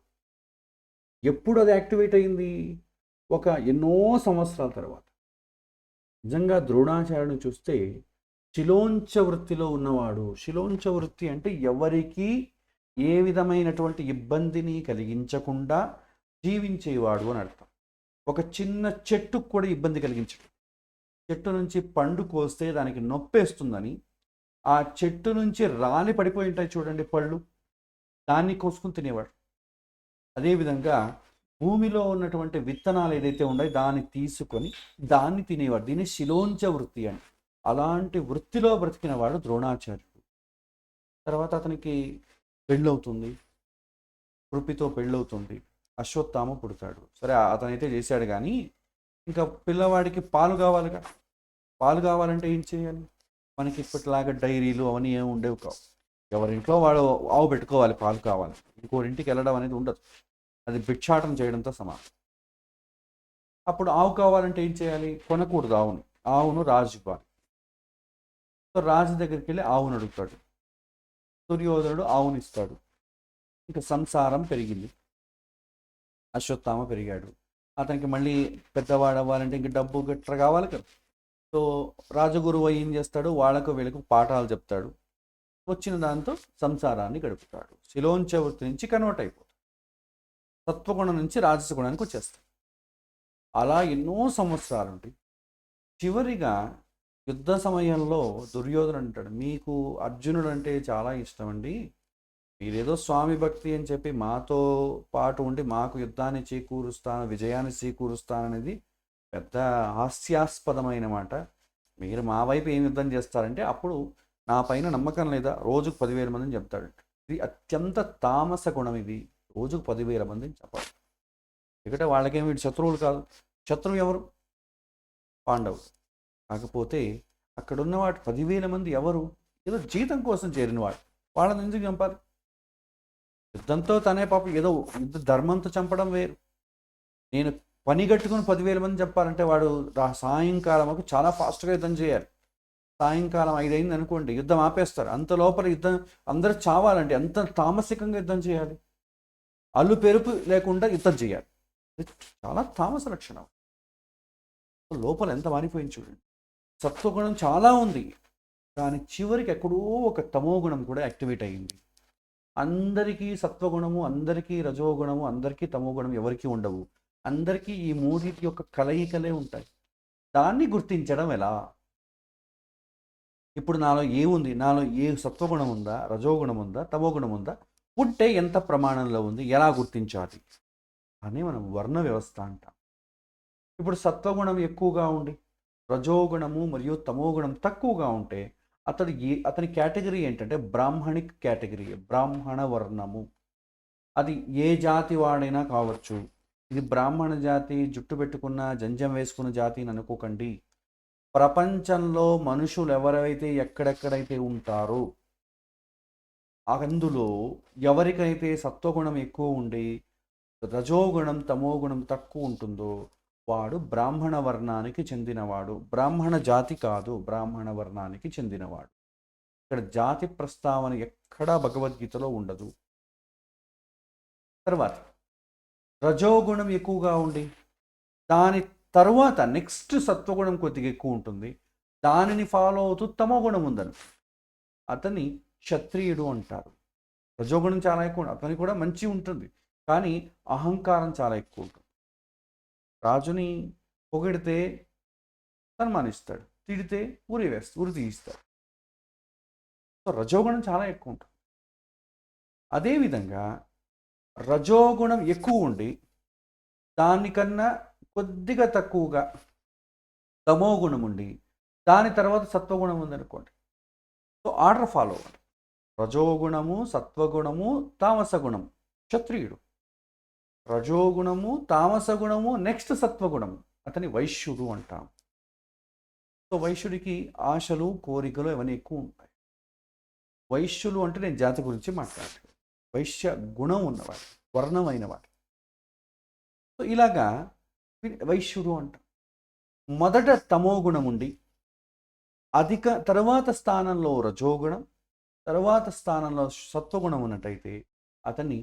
ఎప్పుడు అది యాక్టివేట్ అయింది? ఒక ఎన్నో సంవత్సరాల తర్వాత. నిజంగా ద్రోణాచార్యుని చూస్తే శిలోంచ వృత్తిలో ఉన్నవాడు. శిలోంచ వృత్తి అంటే ఎవరికి ఏ విధమైనటువంటి ఇబ్బందిని కలిగించకుండా జీవించేవాడు అని అర్థం. ఒక చిన్న చెట్టుకు కూడా ఇబ్బంది కలిగించడు. చెట్టు నుంచి పండు కోస్తే దానికి నొప్పేస్తుందని ఆ చెట్టు నుంచి రాలి పడిపోయి ఉంటాయి చూడండి పళ్ళు, దాన్ని కోసుకుని తినేవాడు. అదేవిధంగా భూమిలో ఉన్నటువంటి విత్తనాలు ఏదైతే ఉన్నాయో దాన్ని తీసుకొని దాన్ని తినేవాడు. దీన్ని శిలోంచ వృత్తి అని. అలాంటి వృత్తిలో బ్రతికినవాడు ద్రోణాచార్యుడు. తర్వాత అతనికి పెళ్ళవుతుంది, కృపితో పెళ్ళవుతుంది, అశ్వత్థామ పుడతాడు. సరే అతనైతే చేశాడు, కానీ ఇంకా పిల్లవాడికి పాలు కావాలిగా. పాలు కావాలంటే ఏం చేయాలి? మనకి ఇప్పటిలాగా డైరీలు అవన్నీ ఏమి ఉండేవి కావు. ఎవరింట్లో వాడు ఆవు పెట్టుకోవాలి, పాలు కావాలి. ఇంకోరింటికి వెళ్ళడం అనేది ఉండదు, అది భిక్షాటం చేయడంతో సమానం. అప్పుడు ఆవు కావాలంటే ఏం చేయాలి? కొనకూడదు ఆవును రాజు ఇవ్వాలి. సో రాజు దగ్గరికి వెళ్ళి ఆవును అడుగుతాడు. దుర్యోధనుడు ఆవును ఇస్తాడు. ఇంకా సంసారం పెరిగింది, అశ్వత్థామ పెరిగాడు. అతనికి మళ్ళీ పెద్దవాడు అవ్వాలంటే ఇంక డబ్బు గట్ర కావాలి కదా. సో రాజగురువు ఏం చేస్తాడు? వాళ్ళకు వీళ్ళకు పాఠాలు చెప్తాడు. వచ్చిన దాంతో సంసారాన్ని గడుపుతాడు. శిలోంచ వృత్తి నుంచి కన్వర్ట్ అయిపోతాడు, సత్వగుణం నుంచి రాజస గుణానికి వచ్చేస్తాడు. అలా ఎన్నో సంవత్సరాలు ఉంటాయి. చివరిగా యుద్ధ సమయంలో దుర్యోధనుడు అంటాడు, మీకు అర్జునుడు అంటే చాలా ఇష్టం అండి, మీరేదో స్వామి భక్తి అని చెప్పి మాతో పాటు ఉండి మాకు యుద్ధాన్ని చేకూరుస్తాను, విజయాన్ని చేకూరుస్తాననేది పెద్ద హాస్యాస్పదమైన మాట. మీరు మా వైపు ఏం యుద్ధం చేస్తారంటే అప్పుడు నా పైన నమ్మకం లేదా? రోజుకు 10,000 మందిని చెప్తాడు. ఇది అత్యంత తామస గుణం. ఇది రోజుకు 10,000 మందిని చంపాలి. ఎందుకంటే వాళ్ళకేమి వీడు శత్రువులు కాదు. శత్రువు ఎవరు? పాండవులు. కాకపోతే అక్కడున్న వాటి 10,000 మంది ఎవరు? ఏదో జీతం కోసం చేరిన వాడు. వాళ్ళని ఎందుకు చంపాలి? యుద్ధంతో తనే పాపం ఏదో యుద్ధ ధర్మంతో చంపడం వేరు. నేను పని కట్టుకుని 10,000 మంది చంపాలంటే వాడు సాయంకాలం చాలా ఫాస్ట్గా యుద్ధం చేయాలి. సాయంకాలం 5 అయింది అనుకోండి, యుద్ధం ఆపేస్తారు. అంత లోపల యుద్ధం అందరూ చావాలంటే ఎంత తామసికంగా యుద్ధం చేయాలి? అల్లు పెరుపు లేకుండా యుద్ధం చేయాలి. చాలా తామస లక్షణం. లోపల ఎంత మారిపోయింది చూడండి. సత్వగుణం చాలా ఉంది, కానీ చివరికి ఎక్కడో ఒక తమోగుణం కూడా యాక్టివేట్ అయ్యింది. అందరికీ సత్వగుణము, అందరికీ రజోగుణము, అందరికీ తమోగుణం ఎవరికీ ఉండవు. అందరికీ ఈ మూడింటి యొక్క కలయికలే ఉంటాయి. దాన్ని గుర్తించడం ఎలా? ఇప్పుడు నాలో ఏముంది? నాలో ఏ సత్వగుణం ఉందా, రజోగుణం ఉందా, తమోగుణం ఉందా? ఉంటే ఎంత ప్రమాణంలో ఉంది, ఎలా గుర్తించాలి అని మనం వర్ణ వ్యవస్థ అంటాం. ఇప్పుడు సత్వగుణం ఎక్కువగా ఉండి రజోగుణము మరియు తమోగుణం తక్కువగా ఉంటే అతని కేటగిరీ ఏంటంటే బ్రాహ్మణిక్ కేటగిరీ, బ్రాహ్మణ వర్ణము. అది ఏ జాతి వాడైనా కావచ్చు. ఇది బ్రాహ్మణ జాతి, జుట్టు పెట్టుకున్న జంజం వేసుకున్న జాతి అని అనుకోకండి. ప్రపంచంలో మనుషులు ఎవరైతే ఎక్కడెక్కడైతే ఉంటారో అందులో ఎవరికైతే సత్వగుణం ఎక్కువ ఉండి రజోగుణం తమోగుణం తక్కువ ఉంటుందో వాడు బ్రాహ్మణ వర్ణానికి చెందినవాడు. బ్రాహ్మణ జాతి కాదు, బ్రాహ్మణ వర్ణానికి చెందినవాడు. ఇక్కడ జాతి ప్రస్తావన ఎక్కడా భగవద్గీతలో ఉండదు. తర్వాత రజోగుణం ఎక్కువగా ఉండి దాని తర్వాత నెక్స్ట్ సత్వగుణం కొద్దిగా ఎక్కువ ఉంటుంది, దానిని ఫాలో అవుతూ తమోగుణం ఉందని అతన్ని క్షత్రియుడు అంటారు. రజోగుణం చాలా ఎక్కువ, అతని కూడా మంచి ఉంటుంది, కానీ అహంకారం చాలా ఎక్కువ ఉంటుంది. రాజుని పొగిడితే సన్మానిస్తాడు, తిడితే ఉరి తీయిస్తాడు. సో రజోగుణం చాలా ఎక్కువ ఉంటుంది. అదేవిధంగా రజోగుణం ఎక్కువ ఉండి దానికన్నా కొద్దిగా తక్కువగా తమోగుణం ఉండి దాని తర్వాత సత్వగుణం ఉందనుకోండి. సో ఆర్డర్ ఫాలో అవ్వండి. రజోగుణము, సత్వగుణము, తామసగుణం, క్షత్రియుడు. రజోగుణము, తామసగుణము, నెక్స్ట్ సత్వగుణము, అతని వైశ్యుడు అంటాం. సో వైశ్యుడికి ఆశలు, కోరికలు ఇవన్నీ ఎక్కువ ఉంటాయి. వైశ్యులు అంటే నేను జాతి గురించి మాట్లాడతాను. వైశ్య గుణం ఉన్నవాడు, వర్ణమైనవాడు. సో ఇలాగా వైశ్యుడు అంటాం. మొదట తమోగుణం ఉండి తర్వాత స్థానంలో రజోగుణం, తర్వాత స్థానంలో సత్వగుణం ఉన్నట్టయితే అతన్ని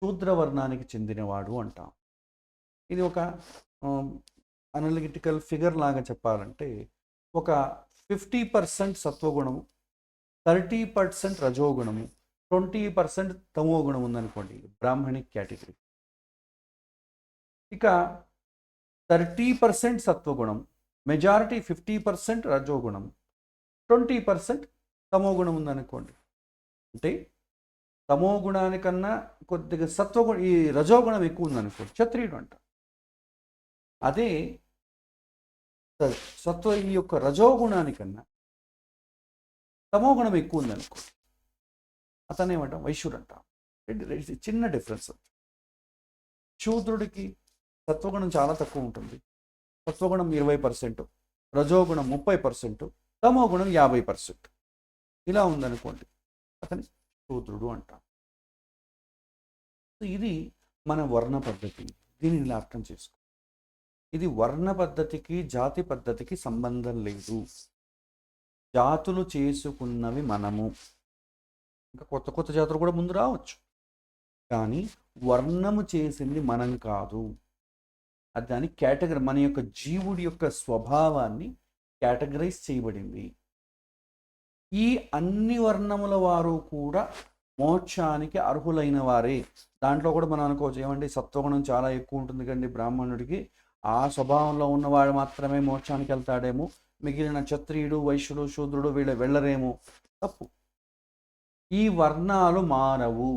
శూద్రవర్ణానికి చెందినవాడు అంటాం. ఇది ఒక అనలిటికల్ ఫిగర్ లాగా చెప్పాలంటే ఒక 50% సత్వగుణము, 30% రజోగుణము, 20% తమోగుణం ఉందనుకోండి, బ్రాహ్మణిక్ కేటగిరీ. ఇక 30% సత్వగుణం, మెజారిటీ 50% రజోగుణం, 20% తమోగుణం ఉందనుకోండి, అంటే తమోగుణానికన్నా కొద్దిగా సత్వగుణం, ఈ రజోగుణం ఎక్కువ ఉందనుకోండి, క్షత్రియుడు అంట. అదే ఈ యొక్క రజోగుణానికన్నా తమోగుణం ఎక్కువ ఉందనుకోండి, అతను ఏమంటాం? వైశ్యుడు అంటాం. చిన్న డిఫరెన్స్. శూద్రుడికి సత్వగుణం చాలా తక్కువ ఉంటుంది. సత్వగుణం 20%, రజోగుణం 30%, తమోగుణం 50%. ఇలా ఉందనుకోండి, అతని శూద్రుడు అంటాం. ఇది మన వర్ణ పద్ధతి. దీనిని ఇలా అర్థం చేసుకో. ఇది వర్ణ పద్ధతికి జాతి పద్ధతికి సంబంధం లేదు. జాతులు చేసుకున్నవి మనము, ఇంకా కొత్త కొత్త జాతులు కూడా ముందు రావచ్చు, కానీ వర్ణము చేసింది మనం కాదు. అది దాని కేటగిరీ, మన యొక్క జీవుడి యొక్క స్వభావాన్ని కేటగరైజ్ చేయబడింది. ఈ అన్ని వర్ణముల వారు కూడా మోక్షానికి అర్హులైన వారే. దాంట్లో కూడా మనం అనుకోవచ్చు, ఏమండి సత్వగుణం చాలా ఎక్కువ ఉంటుంది కండి బ్రాహ్మణుడికి, ఆ స్వభావంలో ఉన్నవాడు మాత్రమే మోక్షానికి వెళ్తాడేమో, మిగిలిన క్షత్రియుడు, వైశ్యుడు, శూద్రుడు వీళ్ళు వెళ్ళరేమో. తప్పు. ఈ వర్ణాలు మారవు.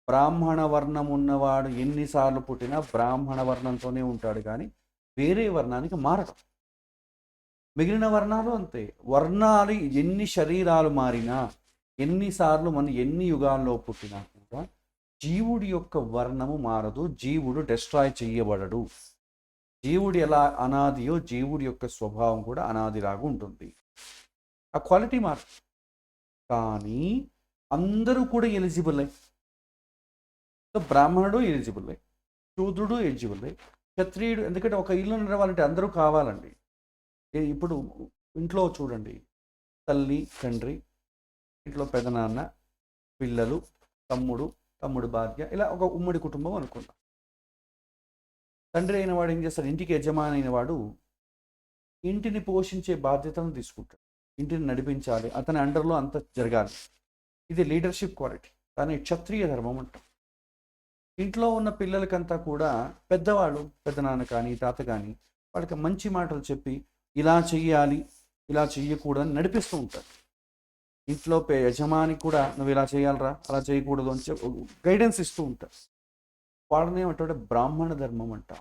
బ్రాహ్మణ వర్ణం ఉన్నవాడు ఎన్నిసార్లు పుట్టినా బ్రాహ్మణ వర్ణంతోనే ఉంటాడు, కానీ వేరే వర్ణానికి మారడం. మిగిలిన వర్ణాలు అంతే. వర్ణాలు ఎన్ని శరీరాలు మారినా, ఎన్నిసార్లు మనం ఎన్ని యుగాల్లో పుట్టినా కూడా జీవుడి యొక్క వర్ణము మారదు, జీవుడు డెస్ట్రాయ్ చెయ్యబడడు. జీవుడు ఎలా అనాదియో జీవుడి యొక్క స్వభావం కూడా అనాదిలాగా ఉంటుంది. ఆ క్వాలిటీ మారదు. కానీ అందరూ కూడా ఎలిజిబులే. బ్రాహ్మణుడు ఎలిజిబులే, శూద్రుడు ఎలిజిబులే, క్షత్రియుడు. ఎందుకంటే ఒక ఇల్లు నడవాలంటే అందరూ కావాలండి. ఇప్పుడు ఇంట్లో చూడండి, తల్లి, తండ్రి, ఇంట్లో పెదనాన్న, పిల్లలు, తమ్ముడు భార్య, ఇలా ఒక ఉమ్మడి కుటుంబం అనుకుందాం. తండ్రి అయిన వాడు ఏం చేస్తాడు? ఇంటికి యజమాని అయిన వాడు ఇంటిని పోషించే బాధ్యతను తీసుకుంటాడు. ఇంటిని నడిపించాలి, అతని అండర్లో అంత జరగాలి. ఇది లీడర్షిప్ క్వాలిటీ. దాన్ని క్షత్రియ ధర్మం అంటాం. ఇంట్లో ఉన్న పిల్లలకంతా కూడా పెద్దవాళ్ళు, పెద్దనాన్న కానీ తాత కానీ, వాళ్ళకి మంచి మాటలు చెప్పి ఇలా చెయ్యాలి, ఇలా చెయ్యకూడదని నడిపిస్తూ ఉంటారు. ఇంట్లో యజమాని కూడా నువ్వు ఇలా చేయాలరా, అలా చేయకూడదు అని చెప్పి గైడెన్స్ ఇస్తూ ఉంటారు. వాళ్ళని ఏమంటే బ్రాహ్మణ ధర్మం అంట.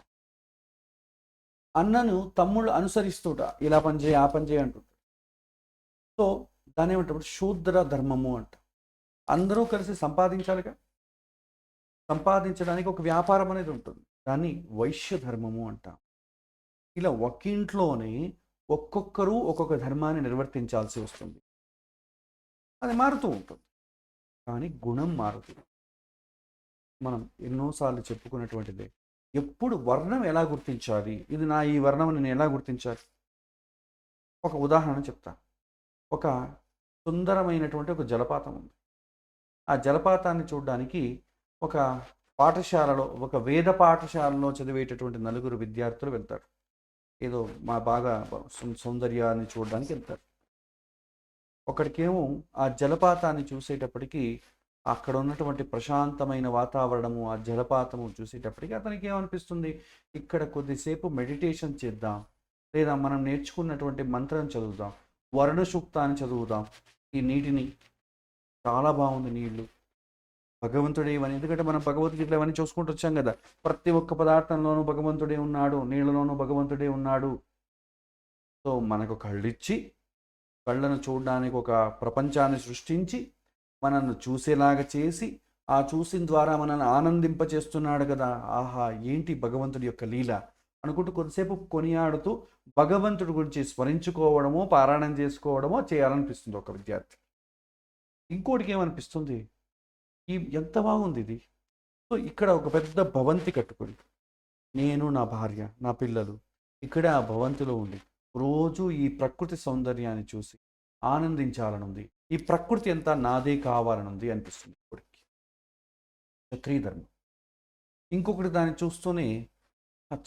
అన్నను తమ్ముళ్ళు అనుసరిస్తూట, ఇలా పని చేయి, ఆ పని చేయి అంటుంటారు. సో దాని ఏమంటే శూద్ర ధర్మము అంట. అందరూ కలిసి సంపాదించాలిగా, సంపాదించడానికి ఒక వ్యాపారం అనేది ఉంటుంది. దాన్ని వైశ్య ధర్మము అంట. ఇలా ఒక్కింట్లోనే ఒక్కొక్కరు ఒక్కొక్క ధర్మాన్ని నిర్వర్తించాల్సి వస్తుంది. అది మారుతూ ఉంటుంది, కానీ గుణం మారుతుంది. మనం ఎన్నోసార్లు చెప్పుకున్నటువంటిదే. ఎప్పుడు వర్ణం ఎలా గుర్తించాలి, ఇది నా ఈ వర్ణం నేను ఎలా గుర్తించాలి? ఒక ఉదాహరణ చెప్తా. ఒక సుందరమైనటువంటి ఒక జలపాతం ఉంది. ఆ జలపాతాన్ని చూడడానికి ఒక పాఠశాలలో, ఒక వేద పాఠశాలలో చదివేటటువంటి నలుగురు విద్యార్థులు వెళ్తారు. ఏదో మా బాగా సౌందర్యాన్ని చూడడానికి వెళ్తారు. ఒకడికేమో ఆ జలపాతాన్ని చూసేటప్పటికి, అక్కడ ఉన్నటువంటి ప్రశాంతమైన వాతావరణము, ఆ జలపాతము చూసేటప్పటికి అతనికి ఏమనిపిస్తుంది? ఇక్కడ కొద్దిసేపు మెడిటేషన్ చేద్దాం, లేదా మనం నేర్చుకున్నటువంటి మంత్రం చదువుదాం, వర్ణ సూక్తాన్ని చదువుదాం. ఈ నీటిని చాలా బాగుంది, నీళ్లు భగవంతుడే ఇవని. ఎందుకంటే మనం భగవద్గీతలు అవన్నీ చూసుకుంటూ వచ్చాం కదా. ప్రతి ఒక్క పదార్థంలోనూ భగవంతుడే ఉన్నాడు, నీళ్ళలోనూ భగవంతుడే ఉన్నాడు. సో మనకు కళ్ళిచ్చి, కళ్ళను చూడడానికి ఒక ప్రపంచాన్ని సృష్టించి, మనల్ని చూసేలాగా చేసి, ఆ చూసిన ద్వారా మనల్ని ఆనందింపచేస్తున్నాడు కదా. ఆహా, ఏంటి భగవంతుడి యొక్క లీల అనుకుంటూ కొద్దిసేపు కొనియాడుతూ భగవంతుడి గురించి స్మరించుకోవడమో, పారాయణం చేసుకోవడమో చేయాలనిపిస్తుంది ఒక విద్యార్థి. ఇంకోటికి ఏమనిపిస్తుంది? ఎంత బాగుంది ఇది. సో ఇక్కడ ఒక పెద్ద భవంతి కట్టుకొని, నేను, నా భార్య, నా పిల్లలు ఇక్కడే ఆ భవంతిలో ఉండి రోజు ఈ ప్రకృతి సౌందర్యాన్ని చూసి ఆనందించాలనుంది. ఈ ప్రకృతి అంతా నాదే కావాలనుంది అనిపిస్తుంది ఇప్పటికి. క్షత్రియ ధర్మం. ఇంకొకటి దాన్ని చూస్తూనే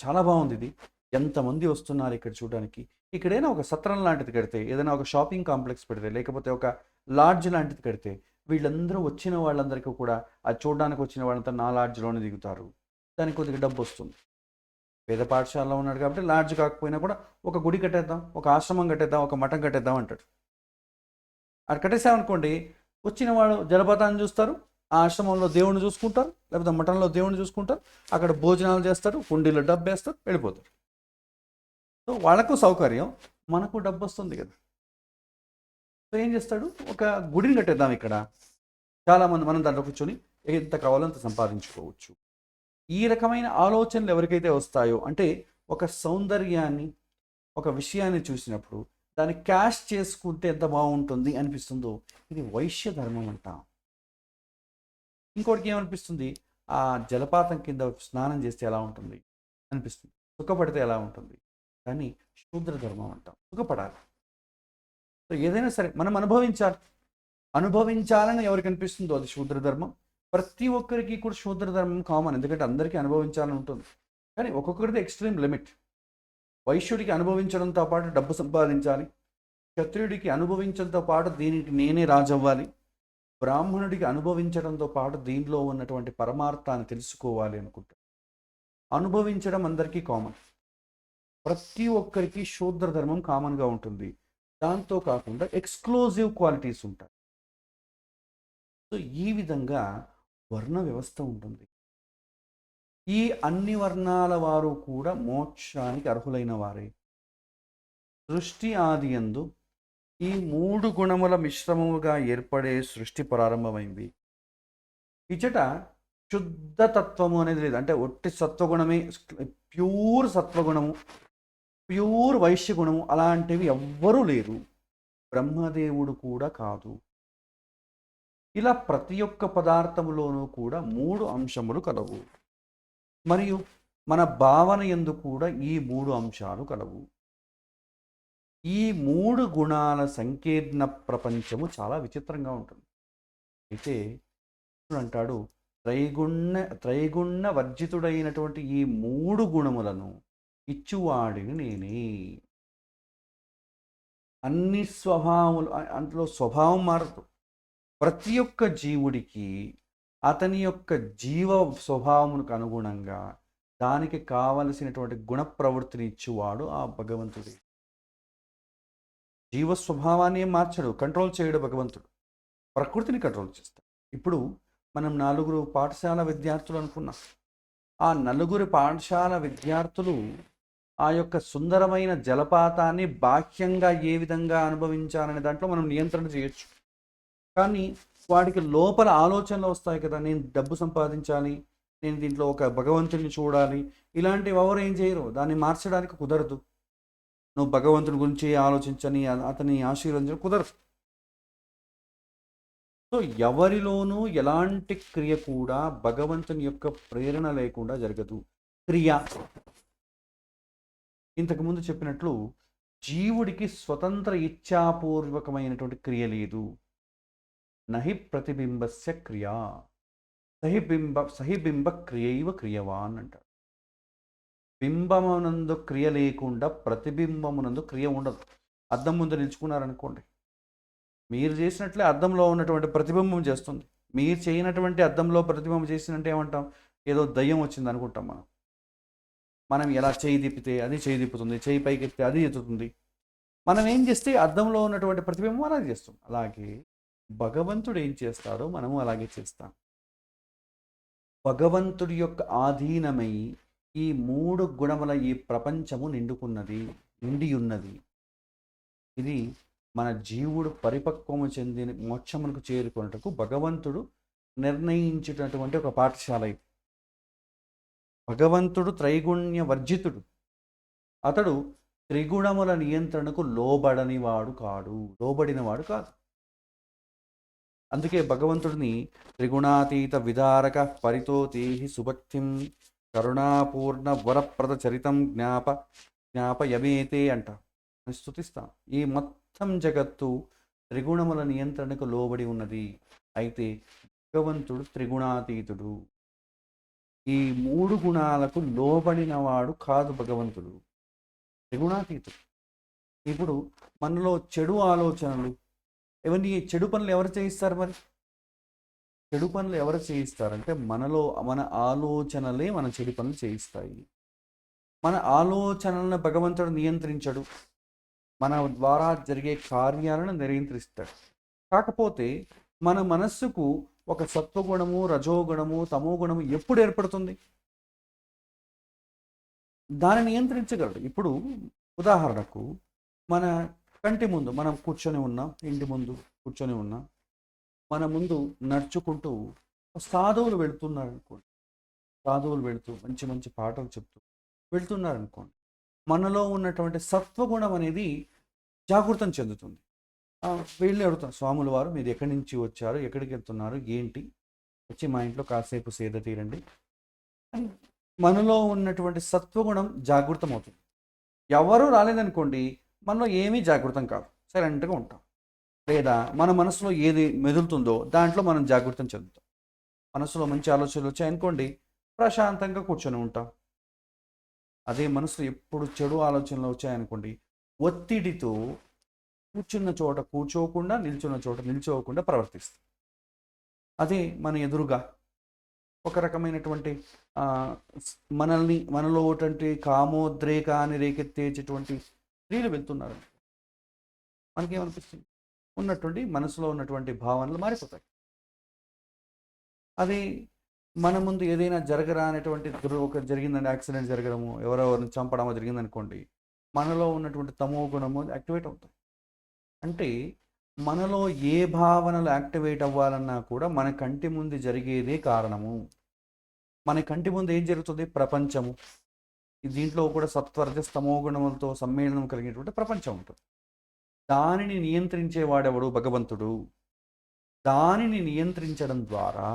చాలా బాగుంది ఇది, ఎంతమంది వస్తున్నారు ఇక్కడ చూడడానికి. ఇక్కడైనా ఒక సత్రం లాంటిది కడితే, ఏదైనా ఒక షాపింగ్ కాంప్లెక్స్ పెడితే, లేకపోతే ఒక లాడ్జ్ లాంటిది కడితే, వీళ్ళందరూ వచ్చిన వాళ్ళందరికీ కూడా అది చూడడానికి వచ్చిన వాళ్ళంతా నా లాడ్జ్లోనే దిగుతారు. దానికి కొద్దిగా డబ్బు వస్తుంది. పేద పాఠశాలలో ఉన్నాడు కాబట్టి లాడ్జ్ కాకపోయినా కూడా ఒక గుడి కట్టేద్దాం, ఒక ఆశ్రమం కట్టేద్దాం, ఒక మఠం కట్టేద్దాం అంటాడు. అది కట్టేసామనుకోండి, వచ్చిన వాళ్ళు జలపాతాన్ని చూస్తారు, ఆ ఆశ్రమంలో దేవుణ్ణి చూసుకుంటారు, లేకపోతే మఠంలో దేవుణ్ణి చూసుకుంటారు, అక్కడ భోజనాలు చేస్తారు, కుండీలో డబ్బు వేస్తారు, వెళ్ళిపోతారు. సో వాళ్ళకు సౌకర్యం, మనకు డబ్బు వస్తుంది కదా. సో ఏం చేస్తాడు? ఒక గుడిని కట్టేద్దాం ఇక్కడ, చాలామంది మనం దాంట్లో కూర్చొని ఎంత కావాలో అంత సంపాదించుకోవచ్చు. ఈ రకమైన ఆలోచనలు ఎవరికైతే వస్తాయో, అంటే ఒక సౌందర్యాన్ని, ఒక విషయాన్ని చూసినప్పుడు దాన్ని క్యాష్ చేసుకుంటే ఎంత బాగుంటుంది అనిపిస్తుందో, ఇది వైశ్య ధర్మం అంటాం. ఇంకోటికి ఏమనిపిస్తుంది? ఆ జలపాతం కింద స్నానం చేస్తే ఎలా ఉంటుంది అనిపిస్తుంది, సుఖపడితే ఎలా ఉంటుంది. కానీ శూద్ర ధర్మం అంటాం, సుఖపడాలి. సో ఏదైనా సరే మనం అనుభవించాలని ఎవరికి అనిపిస్తుందో అది శూద్ర ధర్మం. ప్రతి ఒక్కరికి కూడా శూద్ర ధర్మం కామన్, ఎందుకంటే అందరికీ అనుభవించాలని ఉంటుంది. కానీ ఒక్కొక్కరిది ఎక్స్ట్రీమ్ లిమిట్. వైశ్యుడికి అనుభవించడంతో పాటు డబ్బు సంపాదించాలి, క్షత్రియుడికి అనుభవించడంతో పాటు దీనికి నేనే రాజవ్వాలి, బ్రాహ్మణుడికి అనుభవించడంతో పాటు దీనిలో ఉన్నటువంటి పరమార్థాన్ని తెలుసుకోవాలి అనుకుంటారు. అనుభవించడం అందరికీ కామన్. ప్రతి ఒక్కరికి శూద్ర ధర్మం కామన్గా ఉంటుంది. దాంతో కాకుండా ఎక్స్క్లూజివ్ క్వాలిటీస్ ఉంటాయి. సో ఈ విధంగా వర్ణ వ్యవస్థ ఉంటుంది. ఈ అన్ని వర్ణాల వారు కూడా మోక్షానికి అర్హులైన వారే. సృష్టి ఆది యందు ఈ 3 గుణముల మిశ్రమముగా ఏర్పడే సృష్టి ప్రారంభమైంది. ఇచ్చట శుద్ధ తత్వము అనేది లేదు. అంటే ఒట్టి సత్వగుణమే, ప్యూర్ సత్వగుణము, ప్యూర్ వైశ్యగుణము అలాంటివి ఎవ్వరూ లేరు. బ్రహ్మదేవుడు కూడా కాదు. ఇలా ప్రతి ఒక్క పదార్థములోనూ కూడా 3 అంశములు కలవు. మరియు మన భావన యందు కూడా ఈ 3 అంశాలు కలవు. ఈ 3 గుణాల సంకీర్ణ ప్రపంచము చాలా విచిత్రంగా ఉంటుంది. అయితే అంటాడు, త్రైగుణ వర్జితుడైనటువంటి ఈ 3 గుణములను ఇచ్చువాడిని నేనే. అన్ని స్వభావములు, అందులో స్వభావం మారదు. ప్రతి ఒక్క జీవుడికి అతని యొక్క జీవ స్వభావమునకు అనుగుణంగా దానికి కావలసినటువంటి గుణ ప్రవృత్తిని ఇచ్చేవాడు ఆ భగవంతుడే. జీవ స్వభావాన్ని ఏం మార్చడు, కంట్రోల్ చేయడు భగవంతుడు, ప్రకృతిని కంట్రోల్ చేస్తాడు. ఇప్పుడు మనం 4 పాఠశాల విద్యార్థులు అనుకున్నాం. ఆ 4 పాఠశాల విద్యార్థులు ఆ యొక్క సుందరమైన జలపాతాన్ని బాహ్యంగా ఏ విధంగా అనుభవించాలనే దాంట్లో మనం నియంత్రణ చేయొచ్చు. కానీ వాడికి లోపల ఆలోచనలు వస్తాయి కదా, నేను డబ్బు సంపాదించాలి, నేను దీంట్లో ఒక భగవంతుడిని చూడాలి, ఇలాంటివి ఎవరు ఏం చేయరు. దాన్ని మార్చడానికి కుదరదు. నువ్వు భగవంతుని గురించి ఆలోచించని, అతని ఆశీర్వదించడం కుదరదు. సో ఎవరిలోనూ ఎలాంటి క్రియ కూడా భగవంతుని యొక్క ప్రేరణ లేకుండా జరగదు. క్రియ ఇంతకుముందు చెప్పినట్లు జీవుడికి స్వతంత్ర ఇచ్ఛాపూర్వకమైనటువంటి క్రియ లేదు. నహి ప్రతిబింబస్య క్రియా సహిబింబ క్రియైవ క్రియవాన్ అంటాడు. బింబమునందు క్రియ లేకుండా ప్రతిబింబమునందు క్రియ ఉండదు. అద్దం ముందు నిలుచుకున్నారనుకోండి, మీరు చేసినట్లే అద్దంలో ఉన్నటువంటి ప్రతిబింబం చేస్తుంది. మీరు చేయనటువంటి అద్దంలో ప్రతిబింబం చేసినట్టే ఏమంటాం, ఏదో దయ్యం వచ్చింది అనుకుంటాం. మనం ఎలా చేయి తిప్పితే అది చేయి తిప్పుతుంది, చేయి పైకి ఎత్తితే అది ఎత్తుతుంది. మనం ఏం చేస్తే అద్దంలో ఉన్నటువంటి ప్రతిబింబం అలాగే చేస్తాం. అలాగే భగవంతుడు ఏం చేస్తాడో మనము అలాగే చేస్తాం. భగవంతుడి యొక్క ఆధీనమై ఈ 3 గుణముల ఈ ప్రపంచము నిండి ఉన్నది. ఇది మన జీవుడు పరిపక్వము చెందిన మోక్షమునకు చేరుకున్నట్టుకు భగవంతుడు నిర్ణయించేటటువంటి ఒక పాఠశాల ఇది. భగవంతుడు త్రైగుణ్య వర్జితుడు. అతడు త్రిగుణముల నియంత్రణకు లోబడినవాడు కాదు. అందుకే భగవంతుడిని త్రిగుణాతీత విదారక పరితోతేహి సుభక్తిం కరుణాపూర్ణ వరప్రద చరితం జ్ఞాపయమేతే అంట స్తుతిస్తాం. ఈ మొత్తం జగత్తు త్రిగుణముల నియంత్రణకు లోబడి ఉన్నది. అయితే భగవంతుడు త్రిగుణాతీతుడు. ఈ 3 గుణాలకు లోబడినవాడు కాదు భగవంతుడు, త్రిగుణాతీతుడు. ఇప్పుడు మనలో చెడు ఆలోచనలు, ఇవన్నీ చెడు పనులు ఎవరు చేయిస్తారు? మరి చెడు పనులు ఎవరు చేయిస్తారంటే మన ఆలోచనలే మన చెడు పనులు చేయిస్తాయి. మన ఆలోచనలను భగవంతుడు నియంత్రించడు, మన ద్వారా జరిగే కార్యాలను నియంత్రిస్తాడు. కాకపోతే మన మనస్సుకు ఒక సత్వగుణము, రజోగుణము, తమోగుణము ఎప్పుడు ఏర్పడుతుంది? దాన్ని నియంత్రించగలడు. ఇప్పుడు ఉదాహరణకు మన కంటి ముందు మనం కూర్చొని ఉన్నాం, ఇంటి ముందు కూర్చొని ఉన్నాం, మన ముందు నడుచుకుంటూ సాధువులు వెళుతున్నారనుకోండి. సాధువులు వెళుతూ మంచి మంచి పాటలు చెప్తూ వెళ్తున్నారనుకోండి. మనలో ఉన్నటువంటి సత్వగుణం అనేది జాగృతం చెందుతుంది. వెళ్ళి అడుగుతాం, స్వాముల వారు మీరు ఎక్కడి నుంచి వచ్చారు, ఎక్కడికి వెళ్తున్నారు, ఏంటి, వచ్చి మా ఇంట్లో కాసేపు సేద తీరండి. మనలో ఉన్నటువంటి సత్వగుణం జాగృతం అవుతుంది. ఎవరు రాలేదనుకోండి, మనలో ఏమీ జాగృతం కాదు, సైలెంట్గా ఉంటాం. లేదా మన మనసులో ఏది మెదులుతుందో దాంట్లో మనం జాగృతం చెందుతాం. మనసులో మంచి ఆలోచనలు వచ్చాయనుకోండి, ప్రశాంతంగా కూర్చొని ఉంటాం. అదే మనసులో ఎప్పుడు చెడు ఆలోచనలు వచ్చాయనుకోండి, ఒత్తిడితో కూర్చున్న చోట కూర్చోకుండా, నిల్చున్న చోట నిల్చోకుండా ప్రవర్తిస్తాం. అదే మన ఎదురుగా ఒక రకమైనటువంటి మనలో కామోద్రేకాన్ని రేకెత్తేటటువంటి స్త్రీలు వెళ్తున్నారు, మనకేమనిపిస్తుంది? ఉన్నటువంటి మనసులో ఉన్నటువంటి భావనలు మారిపోతాయి. అది మన ముందు ఏదైనా జరగరానటువంటి ఒక జరిగిందండి, యాక్సిడెంట్ జరగడము, ఎవరెవరిని చంపడమో జరిగిందనుకోండి, మనలో ఉన్నటువంటి తమో గుణము యాక్టివేట్ అవుతాయి. అంటే మనలో ఏ భావనలు యాక్టివేట్ అవ్వాలన్నా కూడా మన కంటి ముందు జరిగేదే కారణము. మన కంటి ముందు ఏం జరుగుతుంది? ప్రపంచము. దీంట్లో కూడా సత్వరజ తమో గుణములతో సమ్మేళనం కలిగినటువంటి ప్రపంచం ఉంటుంది. దానిని నియంత్రించేవాడెవడు? భగవంతుడు. దానిని నియంత్రించడం ద్వారా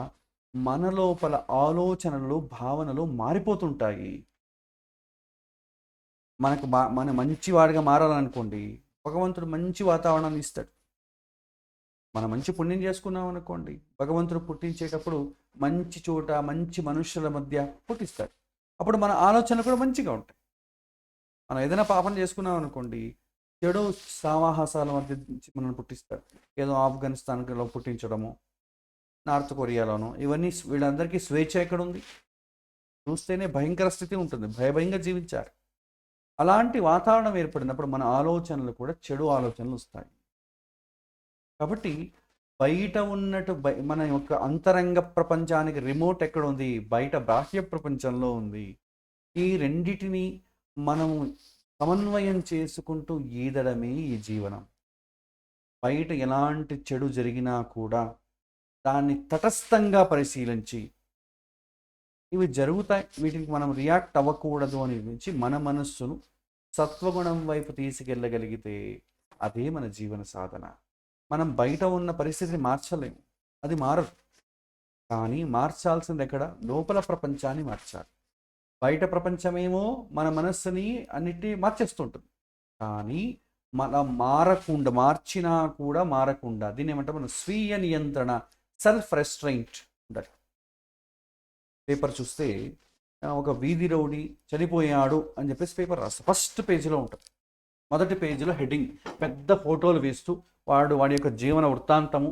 మన లోపల ఆలోచనలు, భావనలు మారిపోతుంటాయి. మన మంచివాడిగా మారాలనుకోండి, భగవంతుడు మంచి వాతావరణాన్ని ఇస్తాడు. మనం మంచి పుణ్యం చేసుకున్నాం అనుకోండి, భగవంతుడు పుట్టించేటప్పుడు మంచి చోట, మంచి మనుషుల మధ్య పుట్టిస్తాడు. అప్పుడు మన ఆలోచనలు కూడా మంచిగా ఉంటాయి. మనం ఏదైనా పాపం చేసుకున్నాం అనుకోండి, చెడు సావాహాసాల మధ్య మనం పుట్టిస్తాడు. ఏదో ఆఫ్ఘనిస్తాన్లో పుట్టించడము, నార్త్ కొరియాలోనూ, ఇవన్నీ వీళ్ళందరికీ స్వేచ్ఛ ఎక్కడుంది? చూస్తేనే భయంకర స్థితి ఉంటుంది, భయంగా జీవించారు. అలాంటి వాతావరణం ఏర్పడినప్పుడు మన ఆలోచనలు కూడా చెడు ఆలోచనలు వస్తాయి. కాబట్టి బయట మన యొక్క అంతరంగ ప్రపంచానికి రిమోట్ ఎక్కడ ఉంది? బయట బాహ్య ప్రపంచంలో ఉంది. ఈ రెండిటిని మనము సమన్వయం చేసుకుంటూ ఈదడమే ఈ జీవనం. బయట ఎలాంటి చెడు జరిగినా కూడా దాన్ని తటస్థంగా పరిశీలించి ఇవి జరుగుతాయి, వీటికి మనం రియాక్ట్ అవ్వకూడదు అని నుంచి మన మనస్సును సత్వగుణం వైపు తీసుకెళ్ళగలిగితే అదే మన జీవన సాధన. మనం బయట ఉన్న పరిస్థితిని మార్చలేము, అది మారదు. కానీ మార్చాల్సింది ఎక్కడ? లోపల ప్రపంచాన్ని మార్చాలి. బయట ప్రపంచమేమో మన మనస్సుని అన్నిటి మార్చేస్తుంటుంది. కానీ మనం మార్చినా కూడా మారకుండా దీన్ని ఏమంటే మనం స్వీయ నియంత్రణ, సెల్ఫ్ రెస్ట్రైంట్ ఉండాలి. పేపర్ చూస్తే ఒక వీధి రౌడీ చనిపోయాడు అని చెప్పేసి పేపర్ రాస్తారు. ఫస్ట్ పేజీలో ఉంటుంది. మొదటి పేజీలో హెడ్డింగ్ పెద్ద ఫోటోలు వేస్తూ వాడి యొక్క జీవన వృత్తాంతము,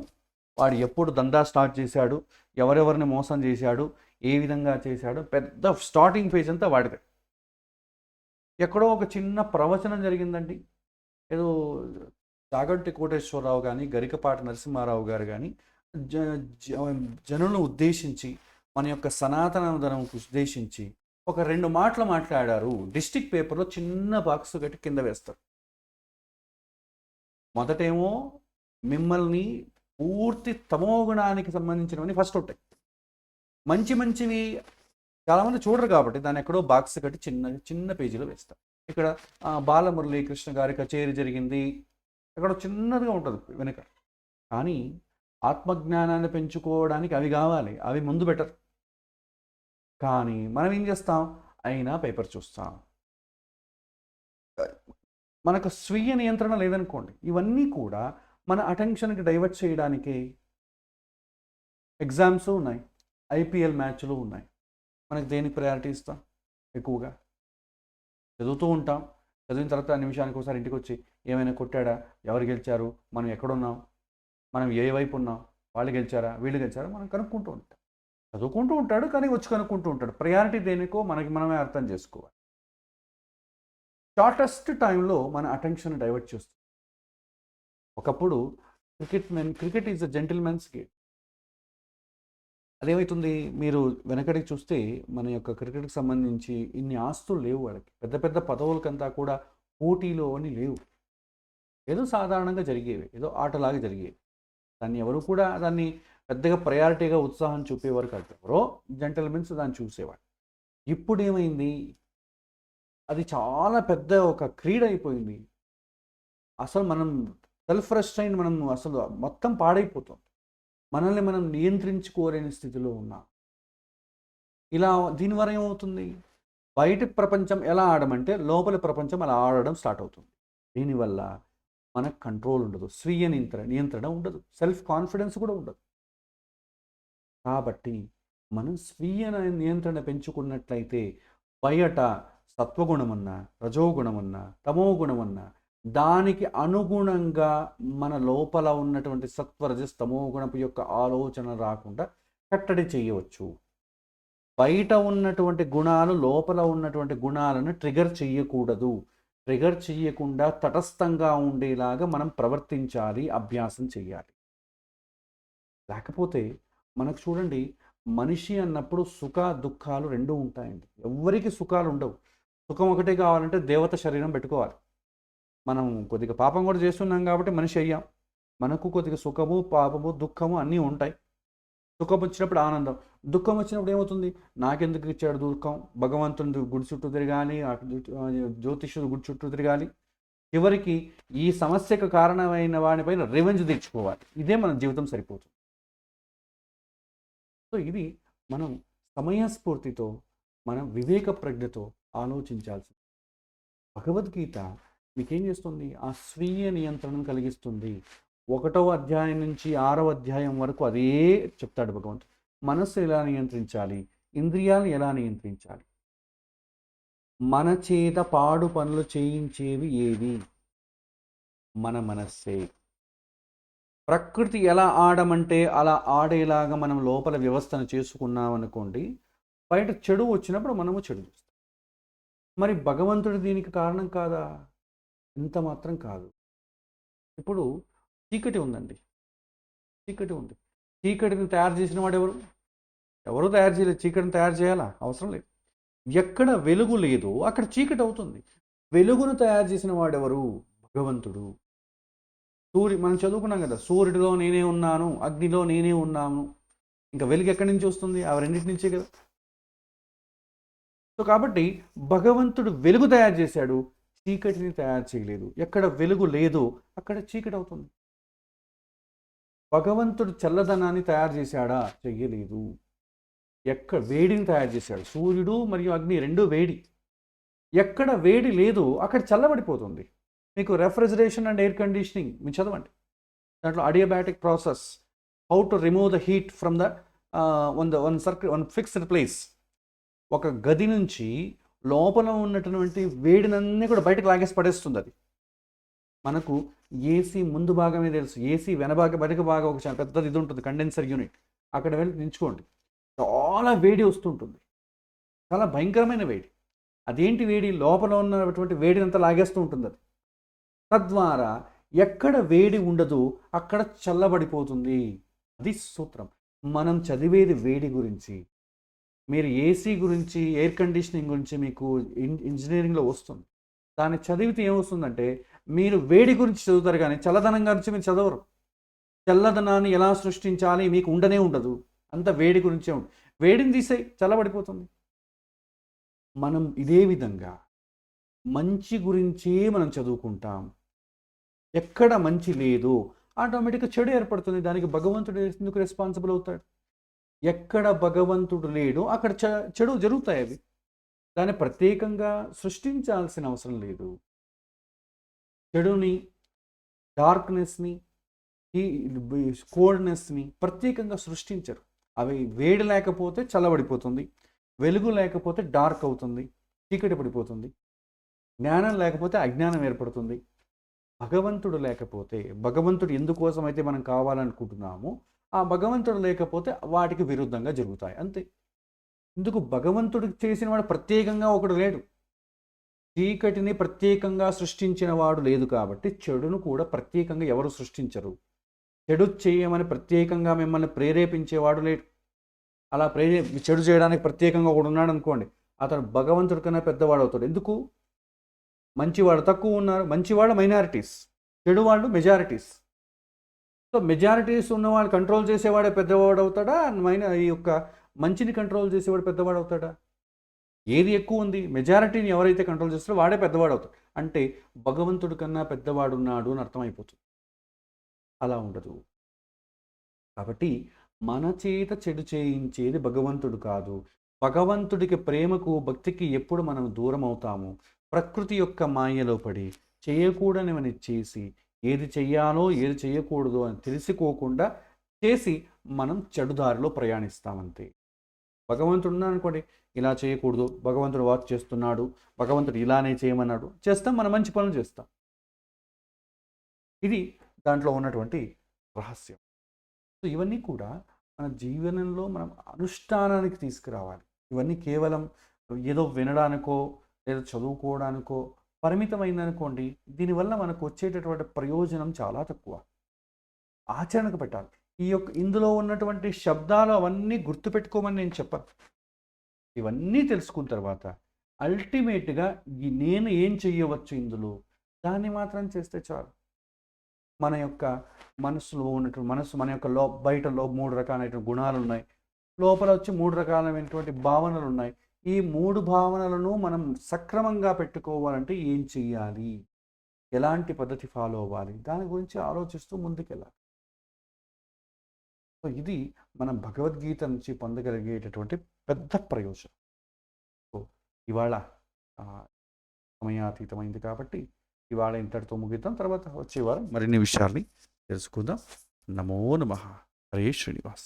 వాడు ఎప్పుడు దందా స్టార్ట్ చేశాడు, ఎవరెవరిని మోసం చేశాడు, ఏ విధంగా చేశాడు, పెద్ద స్టార్టింగ్ పేజ్ అంతా వాడిదే. ఎక్కడో ఒక చిన్న ప్రవచనం జరిగిందండి. ఏదో చాగంటి కోటేశ్వరరావు కానీ, గరికపాటి నరసింహారావు గారు కానీ జనులను ఉద్దేశించి, మన యొక్క సనాతన ధర్మంకు ఉద్దేశించి ఒక 2 మాటలు మాట్లాడారు. డిస్ట్రిక్ట్ పేపర్లో చిన్న బాక్స్ కట్టి కింద వేస్తారు. మొదటేమో మిమ్మల్ని పూర్తి తమోగుణానికి సంబంధించినవన్నీ ఫస్ట్ ఉంటాయి. మంచివి చాలామంది చూడరు కాబట్టి దాన్ని ఎక్కడో బాక్స్ కట్టి చిన్న పేజీలో వేస్తారు. ఇక్కడ బాలమురళీకృష్ణ గారి కచేరీ జరిగింది, ఎక్కడో చిన్నదిగా ఉంటుంది వెనుక. కానీ ఆత్మజ్ఞానాన్ని పెంచుకోవడానికి అవి కావాలి, అవి ముందు బెటర్. కానీ మనం ఏం చేస్తాం? అయినా పేపర్ చూస్తాం. మనకు స్వీయ నియంత్రణ లేదనుకోండి, ఇవన్నీ కూడా మన అటెన్షన్కి డైవర్ట్ చేయడానికి. ఎగ్జామ్స్ ఉన్నాయి, ఐపీఎల్ మ్యాచ్లు ఉన్నాయి, మనకు దేనికి ప్రయారిటీ ఇస్తాం? ఎక్కువగా చదువుతూ ఉంటాం. చదివిన తర్వాత నిమిషానికి ఒకసారి ఇంటికి వచ్చి ఏమైనా కొట్టాడా, ఎవరు గెలిచారు, మనం ఎక్కడున్నాం, మనం ఏ వైపు ఉన్నాం, వాళ్ళు గెలిచారా, వీళ్ళు గెలిచారా, మనం కనుక్కుంటూ ఉంటాం. చదువుకుంటూ ఉంటాడు కానీ వచ్చి కనుక్కుంటూ ఉంటాడు. ప్రయారిటీ దేనికో మనమే అర్థం చేసుకోవాలి. షార్టెస్ట్ టైంలో మన అటెన్షన్ డైవర్ట్ చేస్తుంది. ఒకప్పుడు cricket is a gentlemen's game. అదేమవుతుంది? మీరు వెనకడికి చూస్తే మన యొక్క క్రికెట్కి సంబంధించి ఇన్ని ఆస్తులు లేవు వాళ్ళకి, పెద్ద పెద్ద పదవులకంతా కూడా పోటీలో అని లేవు. ఏదో సాధారణంగా జరిగేవి, ఏదో ఆటలాగా జరిగేవి. దాన్ని ఎవరు కూడా దాన్ని పెద్దగా ప్రయారిటీగా ఉత్సాహం చూపేవారు కాదు. ఎవరో జెంటిల్మెన్స్ దాన్ని చూసేవాడు. ఇప్పుడు ఏమైంది? అది చాలా పెద్ద ఒక క్రీడ అయిపోయింది. అసలు మనం సెల్ఫ్ రెస్ట్రైన్, మనం అసలు మొత్తం పాడైపోతాం. మనల్ని మనం నియంత్రించుకోలేని స్థితిలో ఉన్నాం. ఇలా దీనివల్ల ఏమవుతుంది? బయట ప్రపంచం ఎలా ఆడమంటే లోపలి ప్రపంచం అలా ఆడడం స్టార్ట్ అవుతుంది. దీనివల్ల మనకు కంట్రోల్ ఉండదు, స్వీయ నియంత్రణ ఉండదు, సెల్ఫ్ కాన్ఫిడెన్స్ కూడా ఉండదు. కాబట్టి మనం స్వీయ నియంత్రణ పెంచుకున్నట్లయితే బయట సత్వగుణమన్నా, రజోగుణమన్నా, తమోగుణమన్నా దానికి అనుగుణంగా మన లోపల ఉన్నటువంటి సత్వరజస్ తమోగుణపు యొక్క ఆలోచన రాకుండా కట్టడి చేయవచ్చు. బయట ఉన్నటువంటి గుణాలు లోపల ఉన్నటువంటి గుణాలను ట్రిగర్ చేయకూడదు. ట్రిగర్ చేయకుండా తటస్థంగా ఉండేలాగా మనం ప్రవర్తించాలి, అభ్యాసం చేయాలి. లేకపోతే మనకు చూడండి, మనిషి అన్నప్పుడు సుఖ దుఃఖాలు రెండూ ఉంటాయండి. ఎవరికి సుఖాలు ఉండవు. సుఖం ఒకటే కావాలంటే దేవత శరీరం పెట్టుకోవాలి. మనం కొద్దిగా పాపం కూడా చేస్తున్నాం కాబట్టి మనిషి అయ్యాం. మనకు కొద్దిగా సుఖము, పాపము, దుఃఖము అన్నీ ఉంటాయి. సుఖం వచ్చినప్పుడు ఆనందం, దుఃఖం వచ్చినప్పుడు ఏమవుతుంది? నాకెందుకు ఇచ్చాడు దుఃఖం? భగవంతుని గుడి చుట్టూ తిరగాలి, జ్యోతిష్యుడు గుడి చుట్టూ తిరగాలి, చివరికి ఈ సమస్యకు కారణమైన వాడిపైన రివెంజ్ తెచ్చుకోవాలి. ఇదే మన జీవితం సరిపోతుంది. సో ఇది మనం సమయస్ఫూర్తితో, మనం వివేక ప్రజ్ఞతో ఆలోచించాల్సింది. భగవద్గీత మీకేం చేస్తుంది? ఆ స్వీయ నియంత్రణను కలిగిస్తుంది. 1వ అధ్యాయం నుంచి 6వ అధ్యాయం వరకు అదే చెప్తాడు భగవంతుడు. మనస్సు ఎలా నియంత్రించాలి, ఇంద్రియాలను ఎలా నియంత్రించాలి, మన చేత పాడు పనులు చేయించేవి ఏవి? మన మనస్సే. ప్రకృతి ఎలా ఆడమంటే అలా ఆడేలాగా మనం లోపల వ్యవస్థను చేసుకున్నాం అనుకోండి, బయట చెడు వచ్చినప్పుడు మనము చెడు చేస్తాం. మరి భగవంతుడు దీనికి కారణం కాదా? ఇంత మాత్రం కాదు. ఇప్పుడు చీకటి ఉందండి, చీకటి ఉంది. చీకటిని తయారు చేసిన వాడు ఎవరు? ఎవరు తయారు చేయలేదు. చీకటిని తయారు చేయాలా? అవసరం లేదు. ఎక్కడ వెలుగు లేదో అక్కడ చీకటి అవుతుంది. వెలుగును తయారు చేసిన వాడెవరు? భగవంతుడు. మనం చదువుకున్నాం కదా, సూర్యుడిలో నేనే ఉన్నాను, అగ్నిలో నేనే ఉన్నాను. ఇంకా వెలుగు ఎక్కడి నుంచి వస్తుంది? ఆ రెండింటి నుంచే కదా. సో కాబట్టి భగవంతుడు వెలుగు తయారు చేశాడు, చీకటిని తయారు చేయలేదు. ఎక్కడ వెలుగు లేదో అక్కడ చీకటి అవుతుంది. భగవంతుడు చల్లదనాన్ని తయారు చేశాడా? చెయ్యలేదు. వేడిని తయారు చేశాడు. సూర్యుడు మరియు అగ్ని రెండు వేడి. ఎక్కడ వేడి లేదు అక్కడ చల్లబడిపోతుంది. మీకు రెఫ్రిజరేషన్ అండ్ ఎయిర్ కండిషనింగ్ మీరు చదవండి. దాంట్లో adiabatic process, how to remove the heat from the one fixed place. ఒక గది నుంచి లోపల ఉన్నటువంటి వేడినన్నీ కూడా బయటకు లాగేసి పడేస్తుంది అది. మనకు ఏసీ ముందు భాగమే తెలుసు, ఏసీ వెనక భాగం ఒక పెద్దది ఇది ఉంటుంది, కండెన్సర్ యూనిట్. అక్కడ వెళ్ళి నించుకోండి, చాలా వేడి వస్తుంటుంది, చాలా భయంకరమైన వేడి. అదేంటి వేడి? లోపల ఉన్నటువంటి వేడినంతా లాగేస్తూ ఉంటుంది అది. తద్వారా ఎక్కడ వేడి ఉండదు అక్కడ చల్లబడిపోతుంది. అది సూత్రం. మనం చదివేది వేడి గురించి. మీరు ఏసీ గురించి, ఎయిర్ కండిషనింగ్ గురించి మీకు ఇంజనీరింగ్లో వస్తుంది. దాన్ని చదివితే ఏమొస్తుందంటే మీరు వేడి గురించి చదువుతారు కానీ చల్లదనం గురించి మీరు చదవరు. చల్లదనాన్ని ఎలా సృష్టించాలి మీకు ఉండనే ఉండదు. అంత వేడి గురించే ఉంటుంది. వేడిని తీసేయి, చల్లబడిపోతుంది. మనం ఇదే విధంగా మంచి గురించే మనం చదువుకుంటాం. ఎక్కడ మంచి లేదు ఆటోమేటిక్గా చెడు ఏర్పడుతుంది. దానికి భగవంతుడు ఎందుకు రెస్పాన్సిబుల్ అవుతాడు? ఎక్కడ భగవంతుడు లేడు అక్కడ చెడు జరుగుతాయి. అవి దాన్ని ప్రత్యేకంగా సృష్టించాల్సిన అవసరం లేదు. చెడుని, డార్క్నెస్ని, ఈ కోల్డ్నెస్ని ప్రత్యేకంగా సృష్టించరు. అవి వేడి లేకపోతే చల్లబడిపోతుంది, వెలుగు లేకపోతే డార్క్ అవుతుంది, చీకటి పడిపోతుంది, జ్ఞానం లేకపోతే అజ్ఞానం ఏర్పడుతుంది. భగవంతుడు లేకపోతే, భగవంతుడు ఎందుకోసం అయితే మనం కావాలనుకుంటున్నామో ఆ భగవంతుడు లేకపోతే వాటికి విరుద్ధంగా జరుగుతాయి అంతే. ఎందుకు? భగవంతుడికి చేసిన వాడు ప్రత్యేకంగా ఒకడు లేడు. చీకటిని ప్రత్యేకంగా సృష్టించిన వాడు లేదు కాబట్టి చెడును కూడా ప్రత్యేకంగా ఎవరు సృష్టించరు. చెడు చేయమని ప్రత్యేకంగా మిమ్మల్ని ప్రేరేపించేవాడు లేడు. అలా చెడు చేయడానికి ప్రత్యేకంగా ఒకడు ఉన్నాడు అనుకోండి, అతను భగవంతుడి కన్నా పెద్దవాడు అవుతాడు. ఎందుకు? మంచివాడు తక్కువ ఉన్నారు, మంచివాడు మైనారిటీస్, చెడువాళ్ళు మెజారిటీస్. సో మెజారిటీస్ ఉన్నవాళ్ళు కంట్రోల్ చేసేవాడే పెద్దవాడు అవుతాడా, ఈ యొక్క మంచిని కంట్రోల్ చేసేవాడు పెద్దవాడు అవుతాడా? ఏది ఎక్కువ ఉంది? మెజారిటీని ఎవరైతే కంట్రోల్ చేస్తారో వాడే పెద్దవాడు అవుతాడు. అంటే భగవంతుడి కన్నా పెద్దవాడు ఉన్నాడు అని అర్థమైపోతుంది. అలా ఉండదు. కాబట్టి మన చేత చెడు చేయించేది భగవంతుడు కాదు. భగవంతుడికి, ప్రేమకు, భక్తికి ఎప్పుడు మనం దూరం అవుతాము, ప్రకృతి యొక్క మాయలో పడి చేయకూడనివని చేసి, ఏది చెయ్యాలో ఏది చేయకూడదు అని తెలుసుకోకుండా చేసి మనం చెడుదారిలో ప్రయాణిస్తామంతే. భగవంతుడు ఉన్నాడు అనుకోండి, ఇలా చేయకూడదు, భగవంతుడు వాచ్ చేస్తున్నాడు, భగవంతుడు ఇలానే చేయమన్నాడు, చేస్తాం, మనం మంచి పనులు చేస్తాం. ఇది దాంట్లో ఉన్నటువంటి రహస్యం. సో ఇవన్నీ కూడా మన జీవనంలో మనం అనుష్ఠానానికి తీసుకురావాలి. ఇవన్నీ కేవలం ఏదో వినడానికో లేదా చదువుకోవడానికో పరిమితమైందనుకోండి, దీనివల్ల మనకు వచ్చేటటువంటి ప్రయోజనం చాలా తక్కువ. ఆచరణకు పెట్టాలి. ఇందులో ఉన్నటువంటి శబ్దాలు అవన్నీ గుర్తుపెట్టుకోమని నేను చెప్పను. ఇవన్నీ తెలుసుకున్న తర్వాత అల్టిమేట్గా నేను ఏం చెయ్యవచ్చు ఇందులో, దాన్ని మాత్రం చేస్తే చాలు. మన యొక్క మనసులో ఉన్నటువంటి మన యొక్క బయటలో 3 రకాలైనటువంటి గుణాలు ఉన్నాయి, లోపల వచ్చి 3 రకాలైనటువంటి భావనలు ఉన్నాయి. ఈ 3 భావనలను మనం సక్రమంగా పెట్టుకోవాలంటే ఏం చెయ్యాలి, ఎలాంటి పద్ధతి ఫాలో అవ్వాలి, దాని గురించి ఆలోచిస్తూ ముందుకెళ్ళాలి. సో ఇది మనం భగవద్గీత నుంచి పొందగలిగేటటువంటి పెద్ద ప్రయోజనం. సో ఇవాళ సమయాతీతమైంది కాబట్టి ఇవాళ ఇంతటితో ముగిద్దాం. తర్వాత వచ్చే వారం మరిన్ని విషయాల్ని తెలుసుకుందాం. నమో నమః. హరే శ్రీనివాస.